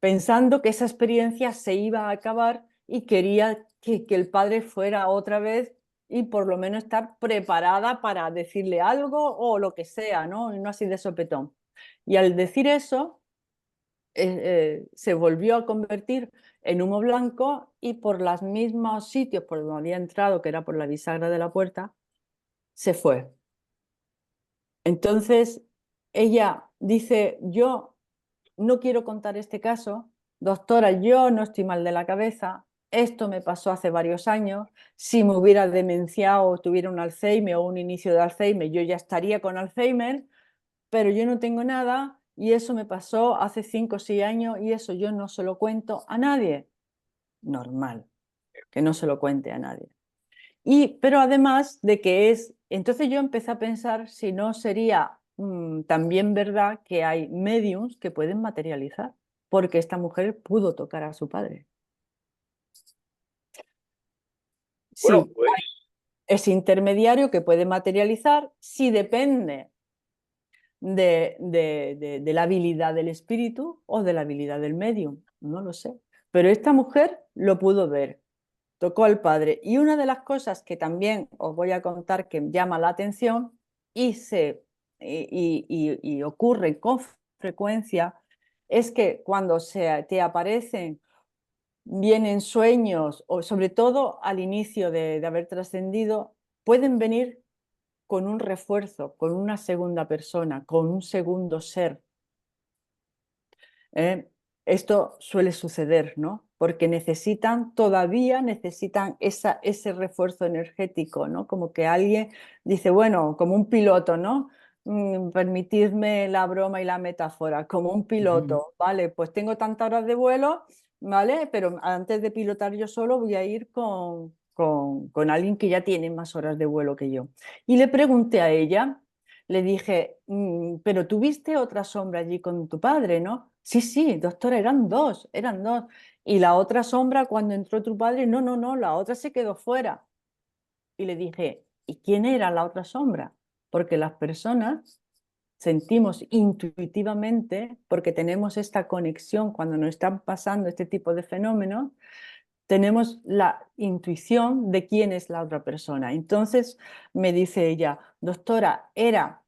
Pensando que esa experiencia se iba a acabar y quería que el padre fuera otra vez y por lo menos estar preparada para decirle algo o lo que sea, ¿no? Y no así de sopetón. Y al decir eso, se volvió a convertir en humo blanco y por los mismos sitios por donde había entrado, que era por la bisagra de la puerta, se fue. Entonces, ella dice, yo no quiero contar este caso, doctora, yo no estoy mal de la cabeza, esto me pasó hace varios años, si me hubiera demenciado, tuviera un Alzheimer o un inicio de Alzheimer, yo ya estaría con Alzheimer, pero yo no tengo nada y eso me pasó hace 5 o 6 años y eso yo no se lo cuento a nadie. Normal, que no se lo cuente a nadie. Pero además de que entonces yo empecé a pensar si no sería también verdad que hay mediums que pueden materializar, porque esta mujer pudo tocar a su padre. Bueno, Sí, pues es intermediario que puede materializar, si depende de la habilidad del espíritu o de la habilidad del medium, no lo sé. Pero esta mujer lo pudo ver, tocó al padre. Y una de las cosas que también os voy a contar que llama la atención y ocurre con frecuencia es que cuando te aparecen vienen sueños o sobre todo al inicio de haber trascendido, pueden venir con un refuerzo, con una segunda persona, con un segundo ser. ¿Eh? Esto suele suceder, ¿no? Porque todavía necesitan ese refuerzo energético, ¿no? Como que alguien dice, bueno, como un piloto, ¿no? Permitidme la broma y la metáfora, como un piloto, ¿vale? Pues tengo tantas horas de vuelo, ¿vale? Pero antes de pilotar yo solo voy a ir con alguien que ya tiene más horas de vuelo que yo. Y le pregunté a ella, le dije, pero tuviste otra sombra allí con tu padre, ¿no? Sí, sí, doctora, eran dos, eran dos. Y la otra sombra, cuando entró tu padre, no, no, no, la otra se quedó fuera. Y le dije, ¿y quién era la otra sombra? Porque las personas sentimos intuitivamente, porque tenemos esta conexión cuando nos están pasando este tipo de fenómenos, tenemos la intuición de quién es la otra persona. Entonces me dice ella, doctora, era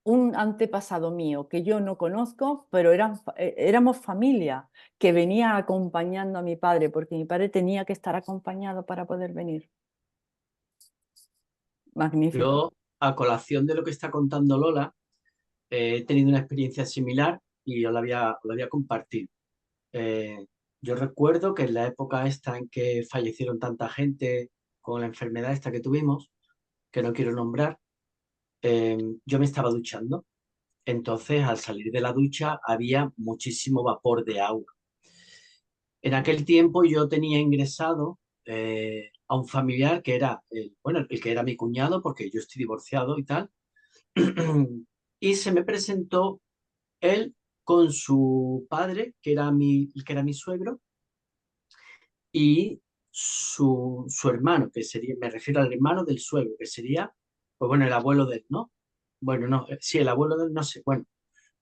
un antepasado mío que yo no conozco, pero éramos familia, que venía acompañando a mi padre, porque mi padre tenía que estar acompañado para poder venir. Magnífico. Yo, a colación de lo que está contando Lola, he tenido una experiencia similar y yo la voy a compartir. Eh, yo recuerdo que en la época esta en que fallecieron tanta gente con la enfermedad esta que tuvimos, que no quiero nombrar, yo me estaba duchando. Entonces, al salir de la ducha, había muchísimo vapor de agua. En aquel tiempo yo tenía ingresado a un familiar que era, bueno, el que era mi cuñado, porque yo estoy divorciado y tal, y se me presentó él con su padre, que era mi suegro, y su hermano, que sería, me refiero al hermano del suegro, que sería, pues bueno, el abuelo de él, ¿no? Bueno, no, sí, el abuelo de él, no sé, bueno,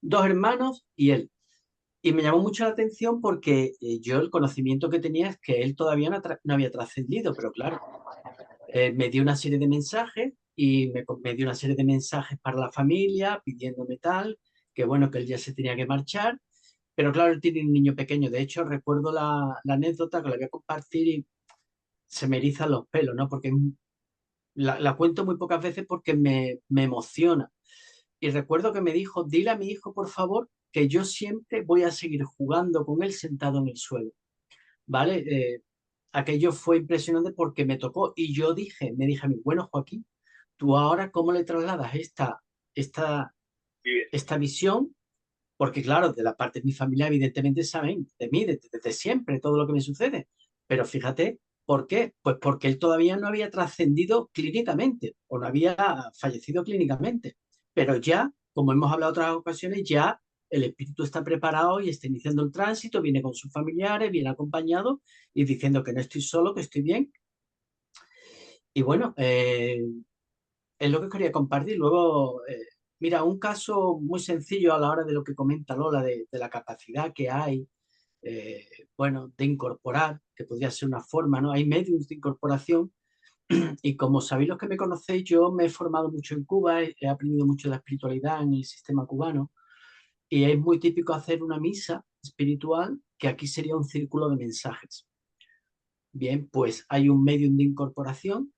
dos hermanos y él. Y me llamó mucho la atención porque yo el conocimiento que tenía es que él todavía no había trascendido, pero claro, me dio una serie de mensajes y me dio una serie de mensajes para la familia pidiéndome tal, que bueno, que él ya se tenía que marchar, pero claro, él tiene un niño pequeño. De hecho, recuerdo la anécdota que la voy a compartir y se me erizan los pelos, ¿no? Porque la cuento muy pocas veces porque me emociona. Y recuerdo que me dijo, dile a mi hijo, por favor, que yo siempre voy a seguir jugando con él sentado en el suelo, ¿vale? Aquello fue impresionante porque me tocó y yo me dije a mí, bueno, Joaquín, tú ahora cómo le trasladas esta, bien. esta visión, porque claro, de la parte de mi familia evidentemente saben de mí desde siempre todo lo que me sucede, pero fíjate, ¿por qué? Pues porque él todavía no había trascendido clínicamente o no había fallecido clínicamente, pero ya, como hemos hablado en otras ocasiones, ya el espíritu está preparado y está iniciando el tránsito, viene con sus familiares, viene acompañado y diciendo que no estoy solo, que estoy bien. Y bueno, es lo que quería compartir. Luego, mira, un caso muy sencillo a la hora de lo que comenta Lola, de la capacidad que hay, bueno, de incorporar, que podría ser una forma, ¿no? Hay medios de incorporación y como sabéis los que me conocéis, yo me he formado mucho en Cuba, he aprendido mucho de la espiritualidad en el sistema cubano y es muy típico hacer una misa espiritual, que aquí sería un círculo de mensajes. Bien, pues hay un medium de incorporación.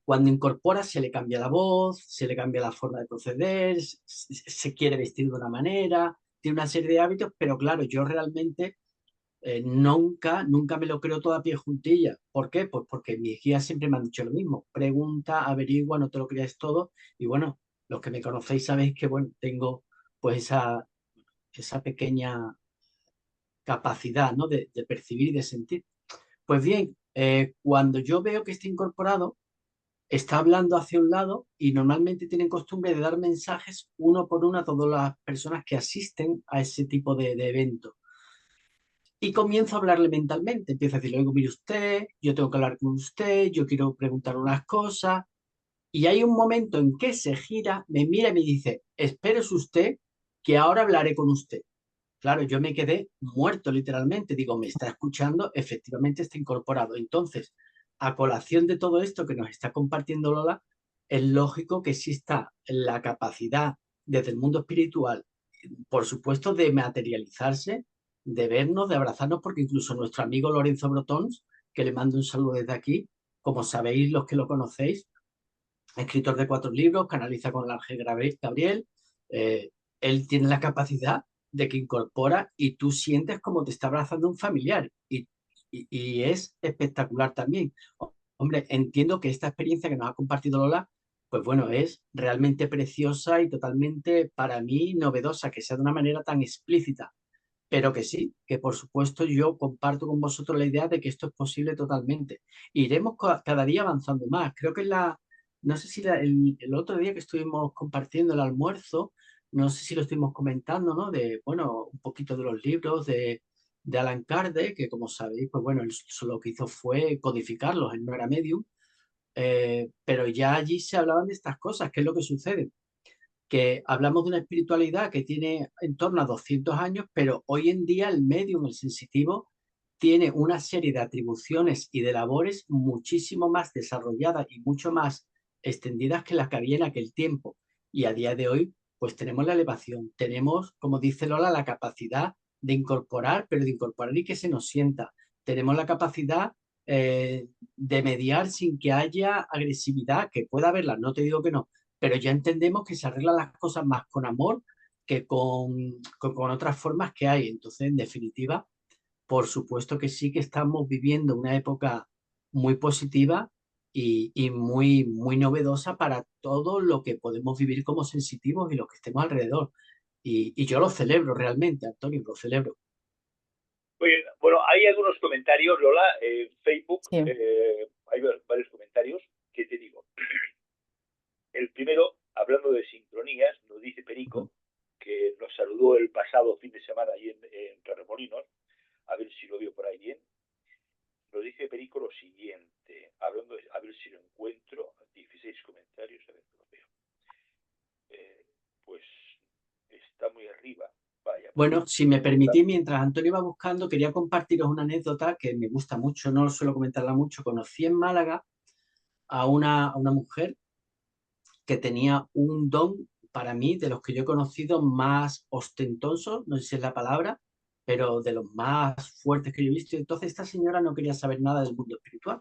Cuando incorpora se le cambia la voz, se le cambia la forma de proceder, se quiere vestir de una manera, tiene una serie de hábitos, pero claro, yo realmente nunca me lo creo todo a pie juntilla. ¿Por qué? Pues porque mis guías siempre me han dicho lo mismo. Pregunta, averigua, no te lo creas todo. Y bueno, los que me conocéis sabéis que bueno, tengo pues esa pequeña capacidad, ¿no? de percibir y de sentir. Pues bien, cuando yo veo que está incorporado, está hablando hacia un lado y normalmente tienen costumbre de dar mensajes uno por uno a todas las personas que asisten a ese tipo de eventos. Y comienzo a hablarle mentalmente. Empiezo a decirle, oigo, mire usted, yo tengo que hablar con usted, yo quiero preguntar unas cosas. Y hay un momento en que se gira, me mira y me dice, espérese usted, que ahora hablaré con usted. Claro, yo me quedé muerto literalmente. Digo, me está escuchando, efectivamente está incorporado. Entonces, a colación de todo esto que nos está compartiendo Lola, es lógico que exista la capacidad desde el mundo espiritual, por supuesto, de materializarse, de vernos, de abrazarnos, porque incluso nuestro amigo Lorenzo Brotons, que le mando un saludo desde aquí, como sabéis los que lo conocéis, escritor de 4 libros, canaliza con el ángel Gabriel, eh, él tiene la capacidad de que incorpora y tú sientes como te está abrazando un familiar y es espectacular también. Hombre, entiendo que esta experiencia que nos ha compartido Lola, pues bueno, es realmente preciosa y totalmente para mí novedosa, que sea de una manera tan explícita, pero que sí, que por supuesto yo comparto con vosotros la idea de que esto es posible totalmente. Iremos cada día avanzando más. Creo que no sé si el otro día que estuvimos compartiendo el almuerzo, no sé si lo estuvimos comentando, ¿no? De, bueno, un poquito de los libros de Alan Kardec, que como sabéis, pues bueno, él lo que hizo fue codificarlos, él no era medium, pero ya allí se hablaban de estas cosas. ¿Qué es lo que sucede? Que hablamos de una espiritualidad que tiene en torno a 200 años, pero hoy en día el medium, el sensitivo, tiene una serie de atribuciones y de labores muchísimo más desarrolladas y mucho más extendidas que las que había en aquel tiempo. Y a día de hoy, pues tenemos la elevación, tenemos, como dice Lola, la capacidad de incorporar, pero de incorporar y que se nos sienta. Tenemos la capacidad de mediar sin que haya agresividad, que pueda haberla, no te digo que no, pero ya entendemos que se arreglan las cosas más con amor que con otras formas que hay. Entonces, en definitiva, por supuesto que sí que estamos viviendo una época muy positiva y muy novedosa para todo lo que podemos vivir como sensitivos y los que estemos alrededor. Y yo lo celebro realmente, Antonio, lo celebro. Bueno, hay algunos comentarios, Lola, en Facebook, Sí. hay varios comentarios que te digo. El primero, hablando de sincronías, nos dice Perico, que nos saludó el pasado fin de semana allí en Torremolinos, a ver si lo vio por ahí bien. Nos dice Perico lo siguiente, hablando de, a ver si lo encuentro, 16 comentarios, a ver si lo veo. Pues está muy arriba, vaya. Bueno, si me permitís, mientras Antonio va buscando, quería compartiros una anécdota que me gusta mucho, no suelo comentarla mucho. Conocí en Málaga a una mujer que tenía un don para mí, de los que yo he conocido, más ostentosos, no sé si es la palabra, pero de los más fuertes que yo he visto. Entonces esta señora no quería saber nada del mundo espiritual,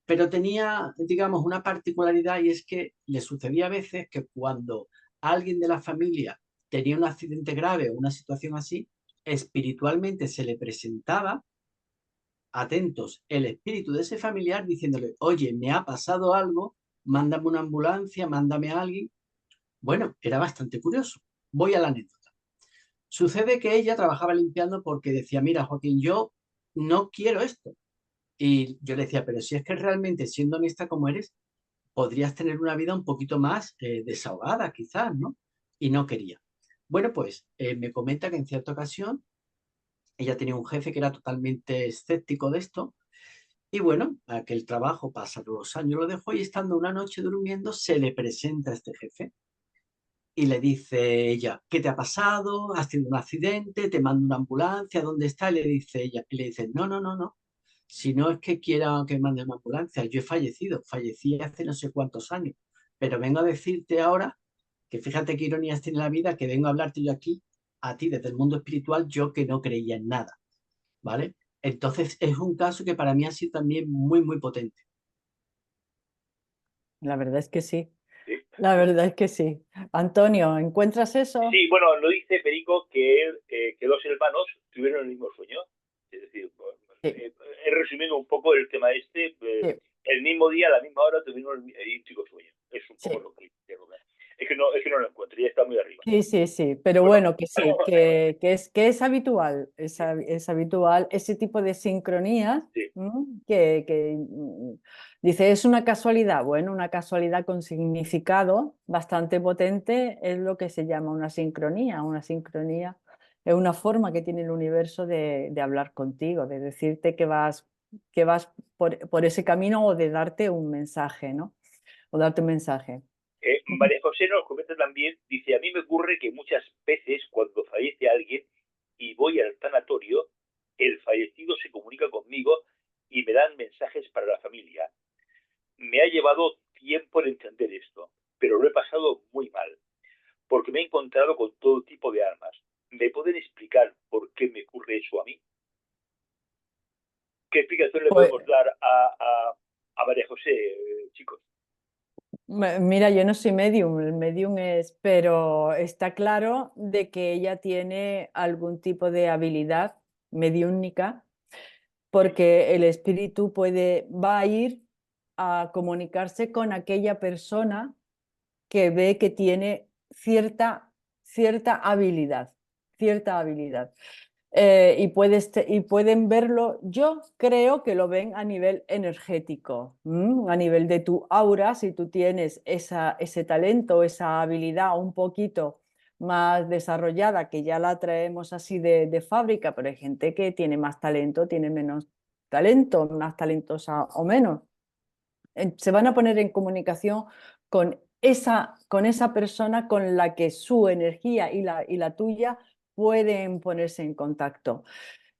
pero tenía, digamos, una particularidad y es que le sucedía a veces que cuando alguien de la familia tenía un accidente grave o una situación así, espiritualmente se le presentaba, atentos, el espíritu de ese familiar diciéndole, oye, me ha pasado algo, mándame una ambulancia, mándame a alguien. Bueno, era bastante curioso. Voy a la anécdota. Sucede que ella trabajaba limpiando porque decía, mira, Joaquín, yo no quiero esto. Y yo le decía, pero si es que realmente, siendo honesta como eres, podrías tener una vida un poquito más desahogada, quizás, ¿no? Y no quería. Bueno, pues me comenta que en cierta ocasión ella tenía un jefe que era totalmente escéptico de esto. Y bueno, aquel trabajo, pasados los años, lo dejó y estando una noche durmiendo, se le presenta a este jefe y le dice ella, ¿qué te ha pasado? ¿Has tenido un accidente? ¿Te mando una ambulancia? ¿Dónde está? Y le dice ella, y le dice, no, no, no, no. Si no es que quiera que mande una ambulancia, yo he fallecido, fallecí hace no sé cuántos años, pero vengo a decirte ahora que fíjate qué ironías tiene la vida, que vengo a hablarte yo aquí, a ti desde el mundo espiritual, yo que no creía en nada, ¿vale? Entonces es un caso que para mí ha sido también muy potente. La verdad es que sí. Sí. La verdad es que sí. Antonio, ¿encuentras eso? Sí, bueno, lo dice Perico que dos hermanos tuvieron el mismo sueño. Es decir, Sí, he resumido un poco el tema este. sí, El mismo día, a la misma hora, tuvieron el idéntico sueño. Es un poco sí. lo que dice Rubén. Es que no lo encuentro, ya está muy arriba. Sí, sí, sí, pero Bueno, bueno, que sí, que es habitual, es habitual ese tipo de sincronías, sí, dice, es una casualidad, bueno, una casualidad con significado bastante potente es lo que se llama una sincronía es una forma que tiene el universo de hablar contigo, de decirte que vas por ese camino o de darte un mensaje, ¿no? O darte un mensaje. María José nos comenta también, dice, a mí me ocurre que muchas veces cuando fallece alguien y voy al tanatorio, el fallecido se comunica conmigo y me dan mensajes para la familia. Me ha llevado tiempo en entender esto, pero lo he pasado muy mal, porque me he encontrado con todo tipo de armas. ¿Me pueden explicar por qué me ocurre eso a mí? ¿Qué explicación le Pues, podemos dar a María José, chicos? Mira, yo no soy medium, el medium es, pero está claro de que ella tiene algún tipo de habilidad mediúnica, porque el espíritu va a ir a comunicarse con aquella persona que ve que tiene cierta habilidad, cierta habilidad. Y pueden verlo, yo creo que lo ven a nivel energético, a nivel de tu aura, si tú tienes ese talento, esa habilidad un poquito más desarrollada, que ya la traemos así de fábrica, pero hay gente que tiene más talento, tiene menos talento, más talentosa o menos. Se van a poner en comunicación con esa persona con la que su energía y la tuya pueden ponerse en contacto.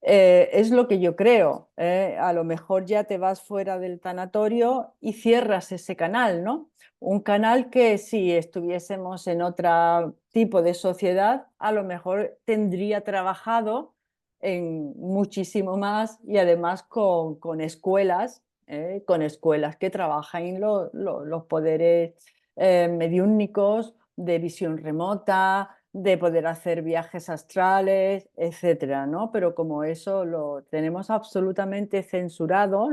Es lo que yo creo. A lo mejor ya te vas fuera del tanatorio y cierras ese canal, ¿no? Un canal que si estuviésemos en otro tipo de sociedad, a lo mejor tendría trabajado en muchísimo más y además con escuelas que trabajan los poderes mediúnicos de visión remota, de poder hacer viajes astrales, etcétera, ¿no? Pero como eso lo tenemos absolutamente censurado,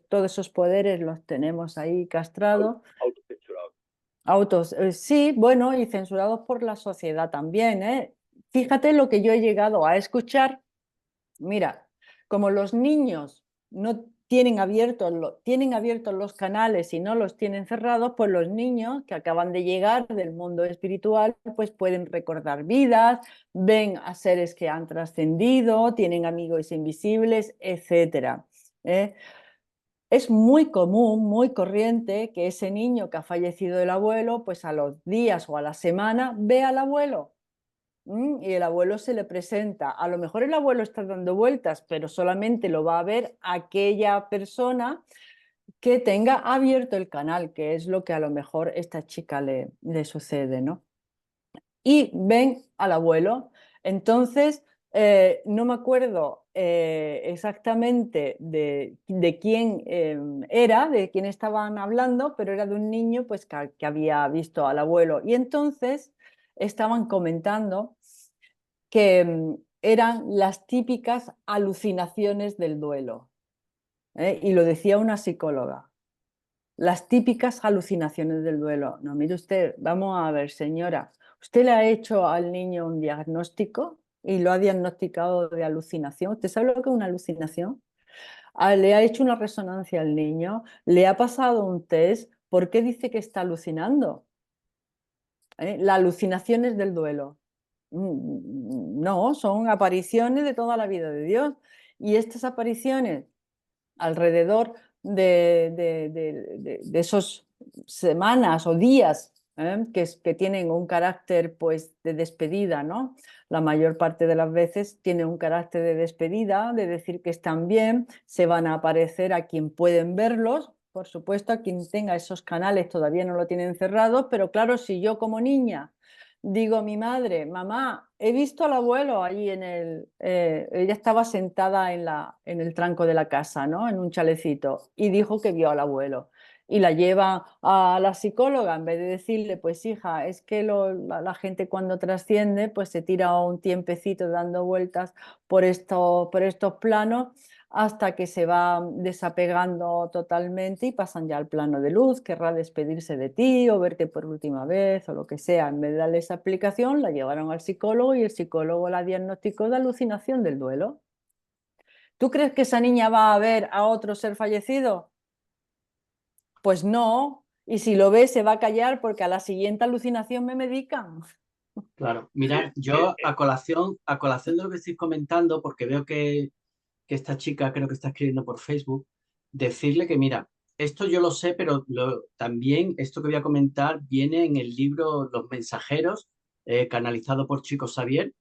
todos esos poderes los tenemos ahí castrados, Autocensurado. sí, bueno, y censurados por la sociedad también, ¿eh? Fíjate lo que yo he llegado a escuchar. Mira, como los niños no tienen abiertos los canales y no los tienen cerrados, pues los niños que acaban de llegar del mundo espiritual, pues pueden recordar vidas, ven a seres que han trascendido, tienen amigos invisibles, etcétera. ¿Eh? Es muy común, muy corriente que ese niño que ha fallecido del abuelo, pues a los días o a la semana ve al abuelo. Y el abuelo se le presenta. A lo mejor el abuelo está dando vueltas, pero solamente lo va a ver aquella persona que tenga abierto el canal, que es lo que a lo mejor esta chica le sucede, ¿no? Y ven al abuelo. Entonces, no me acuerdo exactamente de quién era, de quién estaban hablando, pero era de un niño pues, que había visto al abuelo. Y entonces estaban comentando que eran las típicas alucinaciones del duelo. Y lo decía una psicóloga. Las típicas alucinaciones del duelo. No, mire usted, vamos a ver, señora, ¿usted le ha hecho al niño un diagnóstico y lo ha diagnosticado de alucinación? ¿Usted sabe lo que es una alucinación? Le ha hecho una resonancia al niño, le ha pasado un test, ¿por qué dice que está alucinando? Las alucinaciones del duelo. No, son apariciones de toda la vida de Dios. Y estas apariciones alrededor de esos semanas o días que tienen un carácter pues de despedida, ¿no? La mayor parte de las veces tiene un carácter de despedida, de decir que están bien, se van a aparecer a quien pueden verlos, por supuesto a quien tenga esos canales todavía no lo tienen cerrados, pero claro, si yo como niña digo a mi madre, mamá, he visto al abuelo allí ella estaba sentada en el tranco de la casa, ¿no? En un chalecito, y dijo que vio al abuelo. y la llevan a la psicóloga, en vez de decirle, pues hija, es que la gente cuando trasciende, pues se tira un tiempecito dando vueltas por estos planos hasta que se va desapegando totalmente y pasan ya al plano de luz, querrá despedirse de ti o verte por última vez o lo que sea. En vez de darle esa explicación, la llevaron al psicólogo y el psicólogo la diagnosticó de alucinación del duelo. ¿Tú crees que esa niña va a ver a otro ser fallecido? Pues no, y si lo ve se va a callar porque a la siguiente alucinación me medican. Claro, Sí, mirad, yo a colación de lo que estoy comentando, porque veo que esta chica creo que está escribiendo por Facebook, decirle que mira, esto yo lo sé, pero también esto que voy a comentar viene en el libro Los Mensajeros, canalizado por Chico Xavier,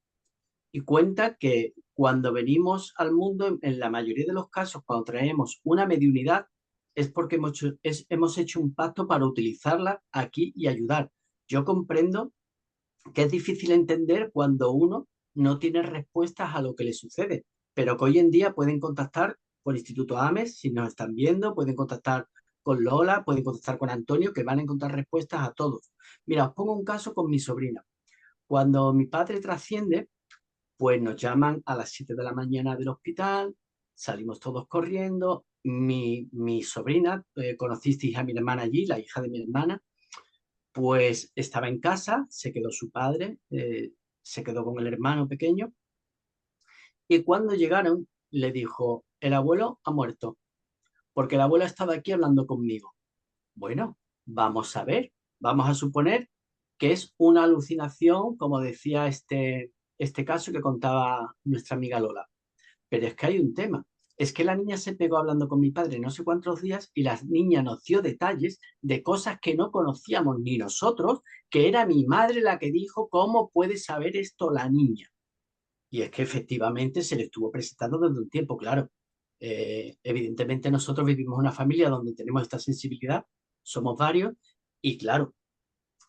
y cuenta que cuando venimos al mundo, en la mayoría de los casos, cuando traemos una mediunidad, es porque hemos hecho un pacto para utilizarla aquí y ayudar. Yo comprendo que es difícil entender cuando uno no tiene respuestas a lo que le sucede, pero que hoy en día pueden contactar por Instituto AMES, si nos están viendo, pueden contactar con Lola, pueden contactar con Antonio, que van a encontrar respuestas a todos. Mira, os pongo un caso con mi sobrina. Cuando mi padre trasciende, pues nos llaman a las 7 de la mañana del hospital, salimos todos corriendo. Mi sobrina, conocisteis a mi hermana allí, la hija de mi hermana, pues estaba en casa, se quedó su padre, se quedó con el hermano pequeño y cuando llegaron le dijo, el abuelo ha muerto, porque el abuelo estaba aquí hablando conmigo. Bueno, vamos a ver, vamos a suponer que es una alucinación, como decía este caso que contaba nuestra amiga Lola. Pero es que hay un tema. Es que la niña se pegó hablando con mi padre no sé cuántos días y la niña nos dio detalles de cosas que no conocíamos ni nosotros, que era mi madre la que dijo, ¿cómo puede saber esto la niña? Y es que efectivamente se le estuvo presentando desde un tiempo, claro. Evidentemente nosotros vivimos una familia donde tenemos esta sensibilidad, somos varios y claro,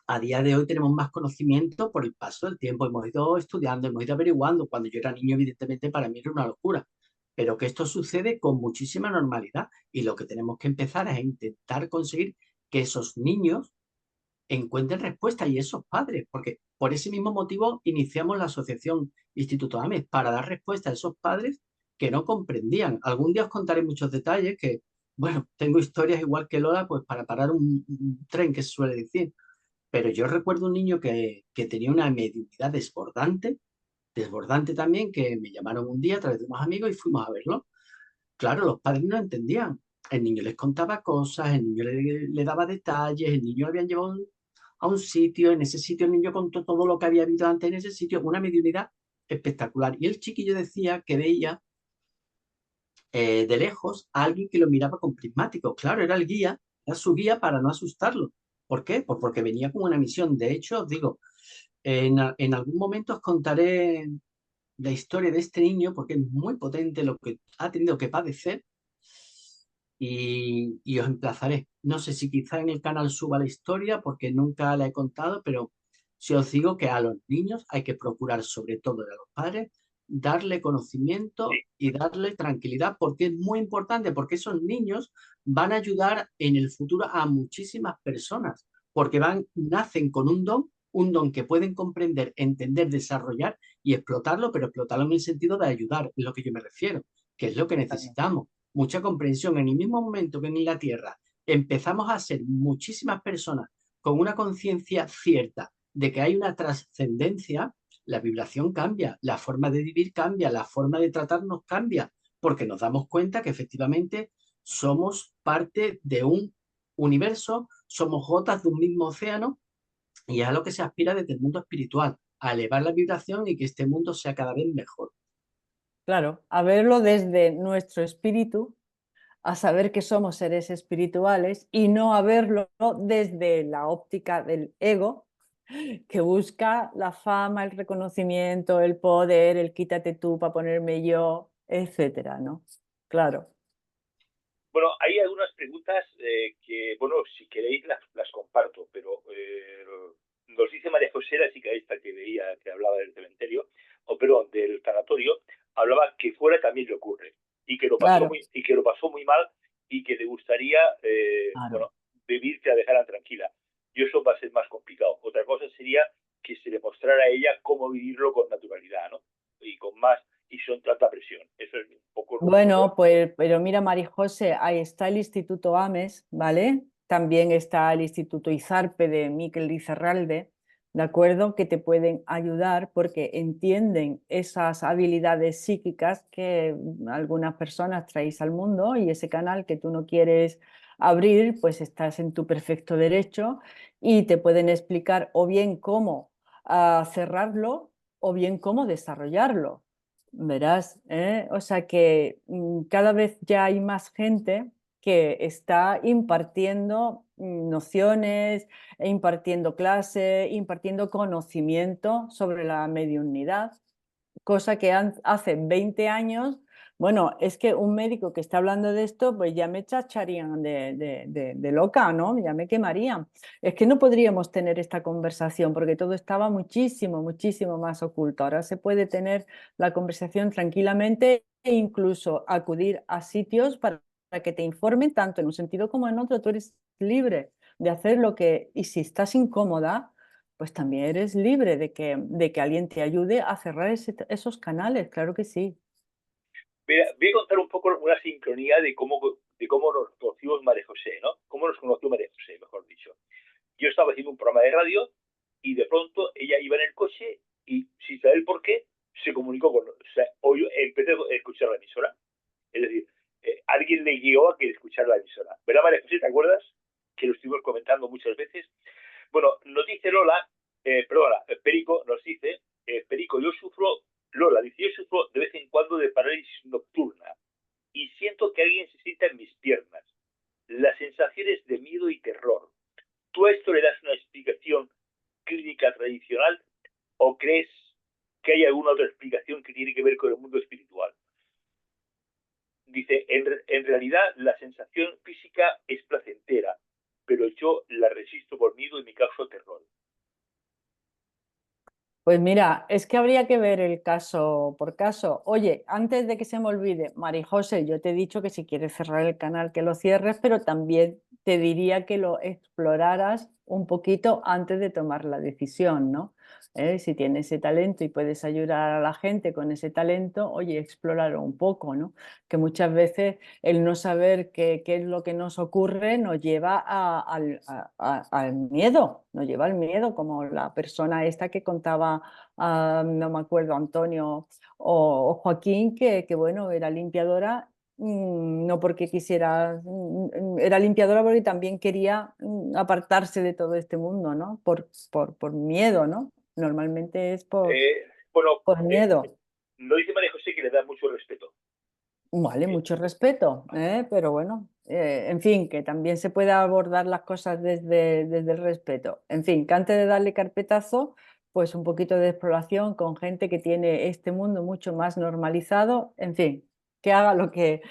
a día de hoy tenemos más conocimiento por el paso del tiempo, hemos ido estudiando, hemos ido averiguando. Cuando yo era niño, evidentemente para mí era una locura, pero que esto sucede con muchísima normalidad y lo que tenemos que empezar es a intentar conseguir que esos niños encuentren respuesta y esos padres, porque por ese mismo motivo iniciamos la asociación Instituto AMES para dar respuesta a esos padres que no comprendían. Algún día os contaré muchos detalles que, bueno, tengo historias igual que Lola, pues para parar un tren que se suele decir, pero yo recuerdo un niño que tenía una mediunidad desbordante también, que me llamaron un día a través de unos amigos y fuimos a verlo. Claro, los padres no entendían. El niño les contaba cosas, el niño le daba detalles, el niño lo habían llevado a un sitio, en ese sitio el niño contó todo lo que había habido antes en ese sitio, una mediunidad espectacular. Y el chiquillo decía que veía de lejos a alguien que lo miraba con prismáticos. Claro, era el guía, era su guía para no asustarlo. ¿Por qué? Pues porque venía con una misión. De hecho, os digo, en algún momento os contaré la historia de este niño porque es muy potente lo que ha tenido que padecer y os emplazaré. No sé si quizá en el canal suba la historia porque nunca la he contado, pero si os digo que a los niños hay que procurar, sobre todo a los padres, darle conocimiento y darle tranquilidad porque es muy importante, porque esos niños van a ayudar en el futuro a muchísimas personas, porque nacen con un don que pueden comprender, entender, desarrollar y explotarlo, pero explotarlo en el sentido de ayudar, es lo que yo me refiero, que es lo que necesitamos. Mucha comprensión. En el mismo momento que en la Tierra empezamos a ser muchísimas personas con una conciencia cierta de que hay una trascendencia, la vibración cambia, la forma de vivir cambia, la forma de tratarnos cambia, porque nos damos cuenta que efectivamente somos parte de un universo, somos gotas de un mismo océano y es a lo que se aspira desde el mundo espiritual, a elevar la vibración y que este mundo sea cada vez mejor. Claro, a verlo desde nuestro espíritu, a saber que somos seres espirituales y no a verlo desde la óptica del ego que busca la fama, el reconocimiento, el poder, el quítate tú para ponerme yo, etcétera, ¿no? Claro. Bueno, hay algunas preguntas que, bueno, si queréis las comparto, pero nos dice María José, la chica esta que veía, que hablaba del cementerio, o perdón, del tanatorio, hablaba que fuera también le ocurre y que lo pasó Claro, muy mal y que le gustaría, claro. bueno, tanta presión. Eso es un poco lo Bueno, que... pues, pero mira, María José, ahí está el Instituto AMES, ¿vale? También está el Instituto Izarpe de Miquel Lizarralde, ¿de acuerdo? Que te pueden ayudar porque entienden esas habilidades psíquicas que algunas personas traéis al mundo y ese canal que tú no quieres abrir, pues estás en tu perfecto derecho y te pueden explicar o bien cómo cerrarlo o bien cómo desarrollarlo. Verás, ¿eh? O sea que cada vez ya hay más gente que está impartiendo nociones, e impartiendo clases, impartiendo conocimiento sobre la mediunidad, cosa que hace 20 años, bueno, es que un médico que está hablando de esto, pues ya me chacharían de loca, ¿no? Ya me quemarían. Es que no podríamos tener esta conversación porque todo estaba muchísimo, muchísimo más oculto. Ahora se puede tener la conversación tranquilamente e incluso acudir a sitios para que te informen tanto en un sentido como en otro. Tú eres libre de hacer lo que, y si estás incómoda, pues también eres libre de que alguien te ayude a cerrar esos canales, claro que sí. Voy a contar un poco una sincronía de cómo nos conocimos María José, ¿no? Cómo nos conoció María José, mejor dicho. Yo estaba haciendo un programa de radio y de pronto ella iba en el coche y, sin saber por qué, se comunicó con nosotros. O sea, empecé a escuchar la emisora. Es decir, alguien le guió a que escuchara la emisora. ¿Verdad, María José? ¿Te acuerdas? Que lo estuvimos comentando muchas veces. Bueno, nos dice Lola, perdona, Perico nos dice, Perico, Lola dice, yo sufro de vez en cuando de parálisis nocturna y siento que alguien se sienta en mis piernas. Las sensaciones de miedo y terror. ¿Tú a esto le das una explicación clínica tradicional o crees que hay alguna otra explicación que tiene que ver con el mundo espiritual? Dice, en realidad la sensación física es placentera, pero yo la resisto por miedo y me causa terror. Pues mira, es que habría que ver el caso por caso. Oye, antes de que se me olvide, Mari José, yo te he dicho que si quieres cerrar el canal que lo cierres, pero también te diría que lo exploraras un poquito antes de tomar la decisión, ¿no? Si tienes ese talento y puedes ayudar a la gente con ese talento, oye, explóralo un poco, ¿no? Que muchas veces el no saber qué es lo que nos ocurre nos lleva al miedo, nos lleva al miedo, como la persona esta que contaba, no me acuerdo, Antonio o Joaquín, que bueno, era limpiadora. No porque quisiera, era limpiadora porque también quería apartarse de todo este mundo, ¿no? Por miedo, ¿no? Normalmente es Bueno, por miedo. no dice María José que le da mucho respeto. Vale, mucho respeto, pero bueno, en fin, que también se puede abordar las cosas desde el respeto. En fin, que antes de darle carpetazo, pues un poquito de exploración con gente que tiene este mundo mucho más normalizado, en fin, que haga lo que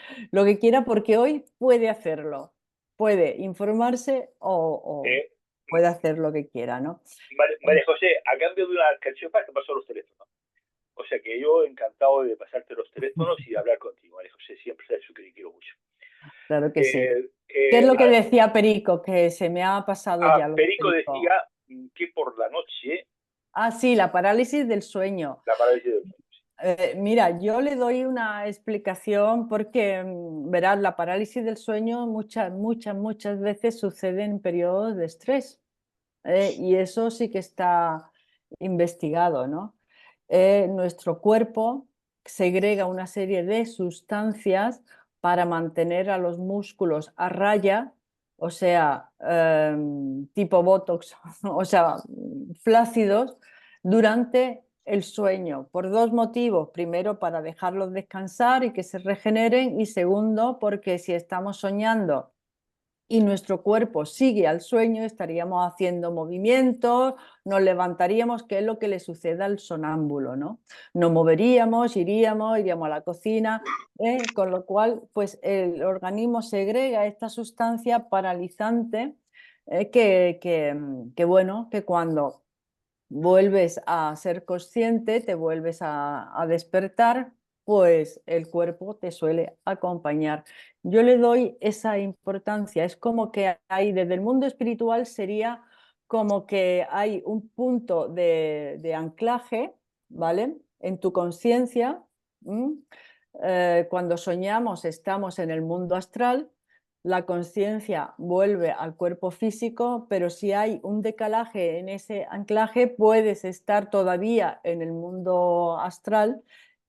quiera porque hoy puede hacerlo, puede informarse o Eh, puede hacer lo que quiera, ¿no? María José, a cambio de una alcachofa, te paso los teléfonos. O sea que yo encantado de pasarte los teléfonos y de hablar contigo, María José. Siempre sabes que te quiero mucho. Claro que sí. Eh, ¿Qué es eh, lo que a, decía Perico? Que se me ha pasado ya lo de Perico Perico. decía que por la noche Ah, sí, la parálisis del sueño. la parálisis del sueño. Mira, yo le doy una explicación porque, verás, la parálisis del sueño muchas veces sucede en periodos de estrés, y eso sí que está investigado, ¿no? Nuestro cuerpo segrega una serie de sustancias para mantener a los músculos a raya, o sea, tipo Botox, o sea, flácidos, durante el sueño, por dos motivos. Primero, para dejarlos descansar y que se regeneren, y segundo, porque si estamos soñando y nuestro cuerpo sigue al sueño, estaríamos haciendo movimientos, nos levantaríamos, que es lo que le sucede al sonámbulo, ¿no? Nos moveríamos, iríamos a la cocina, con lo cual, pues el organismo segrega esta sustancia paralizante, bueno, que cuando vuelves a ser consciente, te vuelves a despertar, pues el cuerpo te suele acompañar. Yo le doy esa importancia, es como que hay, desde el mundo espiritual sería como que hay un punto de anclaje, ¿vale? En tu conciencia, Cuando soñamos estamos en el mundo astral, la conciencia vuelve al cuerpo físico, pero si hay un decalaje en ese anclaje, puedes estar todavía en el mundo astral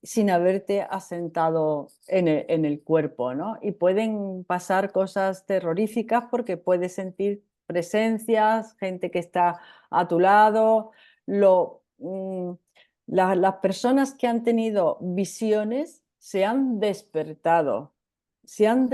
sin haberte asentado en el cuerpo, ¿no? Y pueden pasar cosas terroríficas porque puedes sentir presencias, gente que está a tu lado. Las personas que han tenido visiones se han despertado, están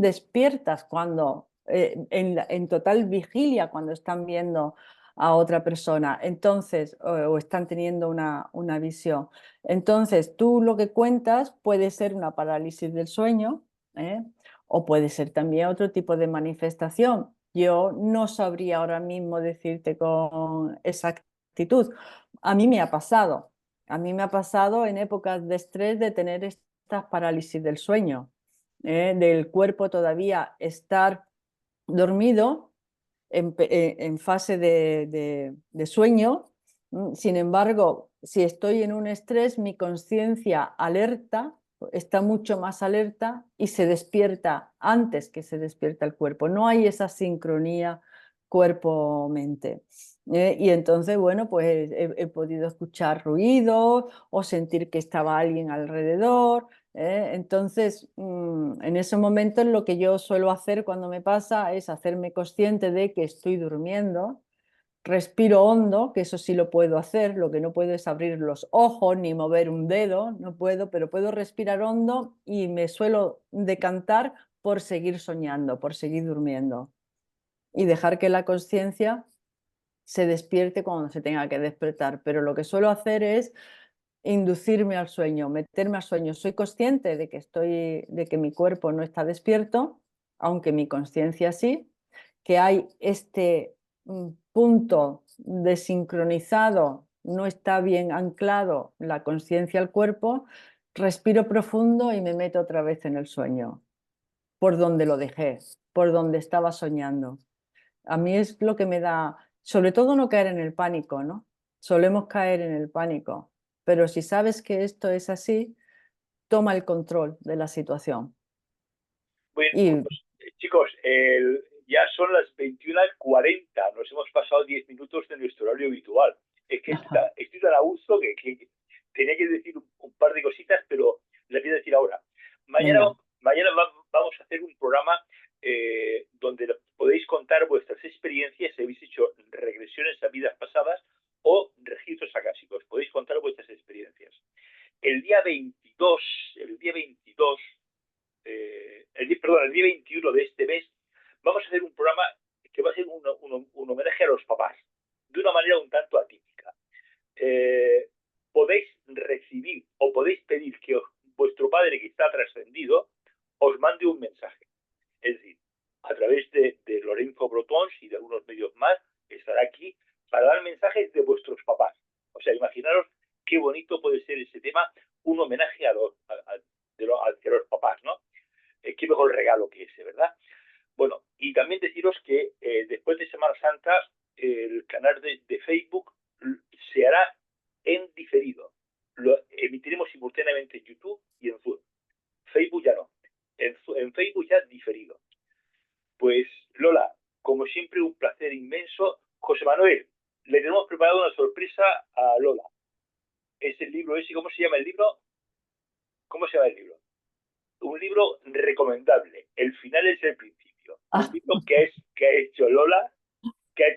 despiertas cuando, en total vigilia cuando están viendo a otra persona, entonces, o están teniendo una visión. Entonces, tú lo que cuentas puede ser una parálisis del sueño, ¿eh? O puede ser también otro tipo de manifestación. Yo no sabría ahora mismo decirte con exactitud. A mí me ha pasado. A mí me ha pasado en épocas de estrés de tener estas parálisis del sueño, del cuerpo todavía estar dormido en fase de sueño. Sin embargo, si estoy en un estrés, mi conciencia alerta, está mucho más alerta y se despierta antes que se despierta el cuerpo. No hay esa sincronía cuerpo-mente. Y entonces, bueno, pues he podido escuchar ruidos o sentir que estaba alguien alrededor. Entonces, en ese momento lo que yo suelo hacer cuando me pasa es hacerme consciente de que estoy durmiendo, respiro hondo, que eso sí lo puedo hacer, lo que no puedo es abrir los ojos ni mover un dedo, no puedo, pero puedo respirar hondo y me suelo decantar por seguir soñando, por seguir durmiendo y dejar que la conciencia se despierte cuando se tenga que despertar. Pero lo que suelo hacer es inducirme al sueño, meterme al sueño. Soy consciente de que mi cuerpo no está despierto, aunque mi conciencia sí, que hay este punto desincronizado, no está bien anclado la conciencia al cuerpo, respiro profundo y me meto otra vez en el sueño, por donde lo dejé, por donde estaba soñando. A mí es lo que me da, sobre todo no caer en el pánico, ¿no? Solemos caer en el pánico, pero si sabes que esto es así, toma el control de la situación. Bueno, Y pues, chicos, ya son las 21:40. Nos hemos pasado 10 minutos de nuestro horario habitual. Es que estoy tan a gusto que tenía que decir un par de cositas, pero las voy a decir ahora. Mañana, venga, mañana vamos a hacer un programa donde podéis contar vuestras experiencias, si habéis hecho regresiones a vidas pasadas o registros acásicos. Podéis contar vuestras experiencias. El día 22, el día 21 de este mes, vamos a hacer un programa que va a ser un homenaje a los papás, de una manera un tanto atípica. Podéis recibir o podéis pedir que vuestro padre que está trascendido os mande un mensaje. Es decir, a través de Lorenzo Brotons y de algunos medios más, estará aquí para dar mensajes de vuestros papás. O sea, imaginaros qué bonito puede ser ese tema, un homenaje a los papás, ¿no? Qué mejor regalo que ese, ¿verdad? Bueno, y también deciros que después de Semana Santa, el canal de Facebook se hará en diferido. Lo emitiremos simultáneamente en YouTube y en Zoom. Facebook ya no. En Facebook ya diferido. Pues Lola, como siempre, un placer inmenso. José Manuel, le tenemos preparado una sorpresa a Lola. Es el libro ese, ¿cómo se llama el libro? ¿Cómo se llama el libro? Un libro recomendable. El final es el principio. Un ah, libro que ha hecho Lola, que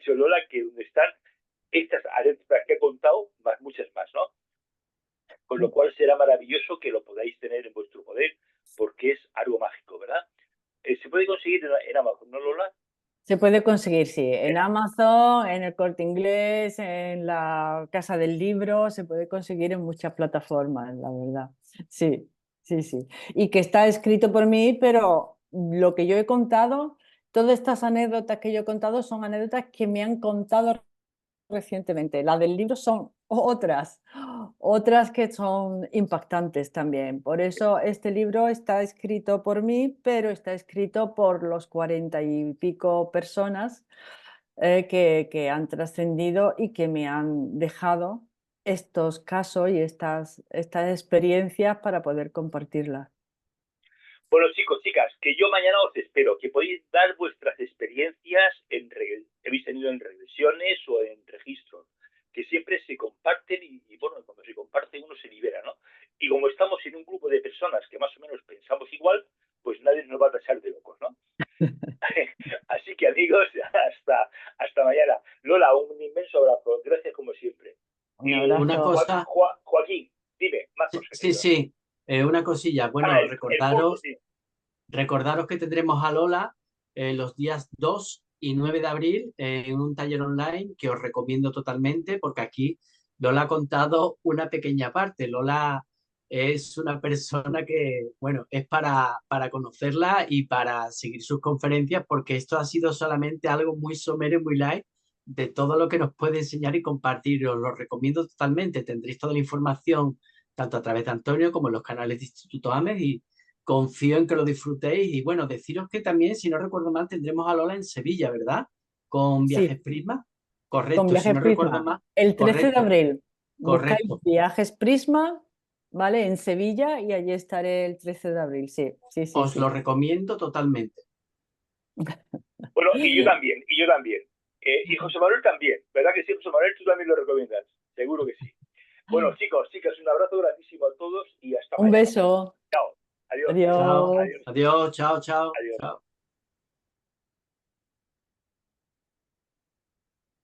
donde están estas anécdotas que he contado, más muchas más, ¿no? Con lo cual será maravilloso que lo podáis tener en vuestro poder, porque es algo mágico, ¿verdad? Se puede conseguir en Amazon, ¿no, Lola? se puede conseguir, sí, en En, Amazon, en el Corte Inglés, en la Casa del Libro, se puede conseguir en muchas plataformas, la verdad. Sí, sí, sí. Y que está escrito por mí, pero lo que yo he contado, todas estas anécdotas que yo he contado son anécdotas que me han contado recientemente. Las del libro son otras que son impactantes también. Por eso este libro está escrito por mí, pero está escrito por los 40 y pico personas que han trascendido y que me han dejado estos casos y estas experiencias para poder compartirlas. Bueno, chicos, chicas, que yo mañana os espero, que podéis dar vuestras experiencias que habéis tenido en regresiones o en registros, que siempre se comparten y, bueno, cuando se comparte uno se libera, ¿no? Y como estamos en un grupo de personas que más o menos pensamos igual, pues nadie nos va a tachar de locos, ¿no? Así que, amigos, hasta mañana. Lola, un inmenso abrazo. Gracias como siempre. Un Una abrazo. cosa, Joaquín, dime, más sí, cosas. sí, sí, una cosilla. Bueno, El curso, sí. recordaros que tendremos a Lola los días 2 y 9 de abril en un taller online que os recomiendo totalmente porque aquí Lola ha contado una pequeña parte. Lola es una persona que, bueno, es para conocerla y para seguir sus conferencias porque esto ha sido solamente algo muy somero y muy light de todo lo que nos puede enseñar y compartir. Os lo recomiendo totalmente. Tendréis toda la información tanto a través de Antonio como en los canales de Instituto AMES y confío en que lo disfrutéis y bueno, deciros que también, si no recuerdo mal, tendremos a Lola en Sevilla, ¿verdad? Con Sí, Viajes Prisma. con Correcto, si Viajes no recuerdo Prisma. mal. El 13 de Correcto, abril. Buscáis correcto. Viajes Prisma, ¿vale? En Sevilla y allí estaré el 13 de abril. Sí, sí, sí, Os lo sí. recomiendo totalmente. Bueno, y yo también, y yo también. Y José Manuel también, ¿verdad que sí, José Manuel? Tú también lo recomiendas. Seguro que sí. Bueno, chicos, chicas, un abrazo grandísimo a todos y hasta Un mañana. beso. Chao. Adiós. Chao, Adiós. Adiós. adiós, chao, chao, Adiós. chao.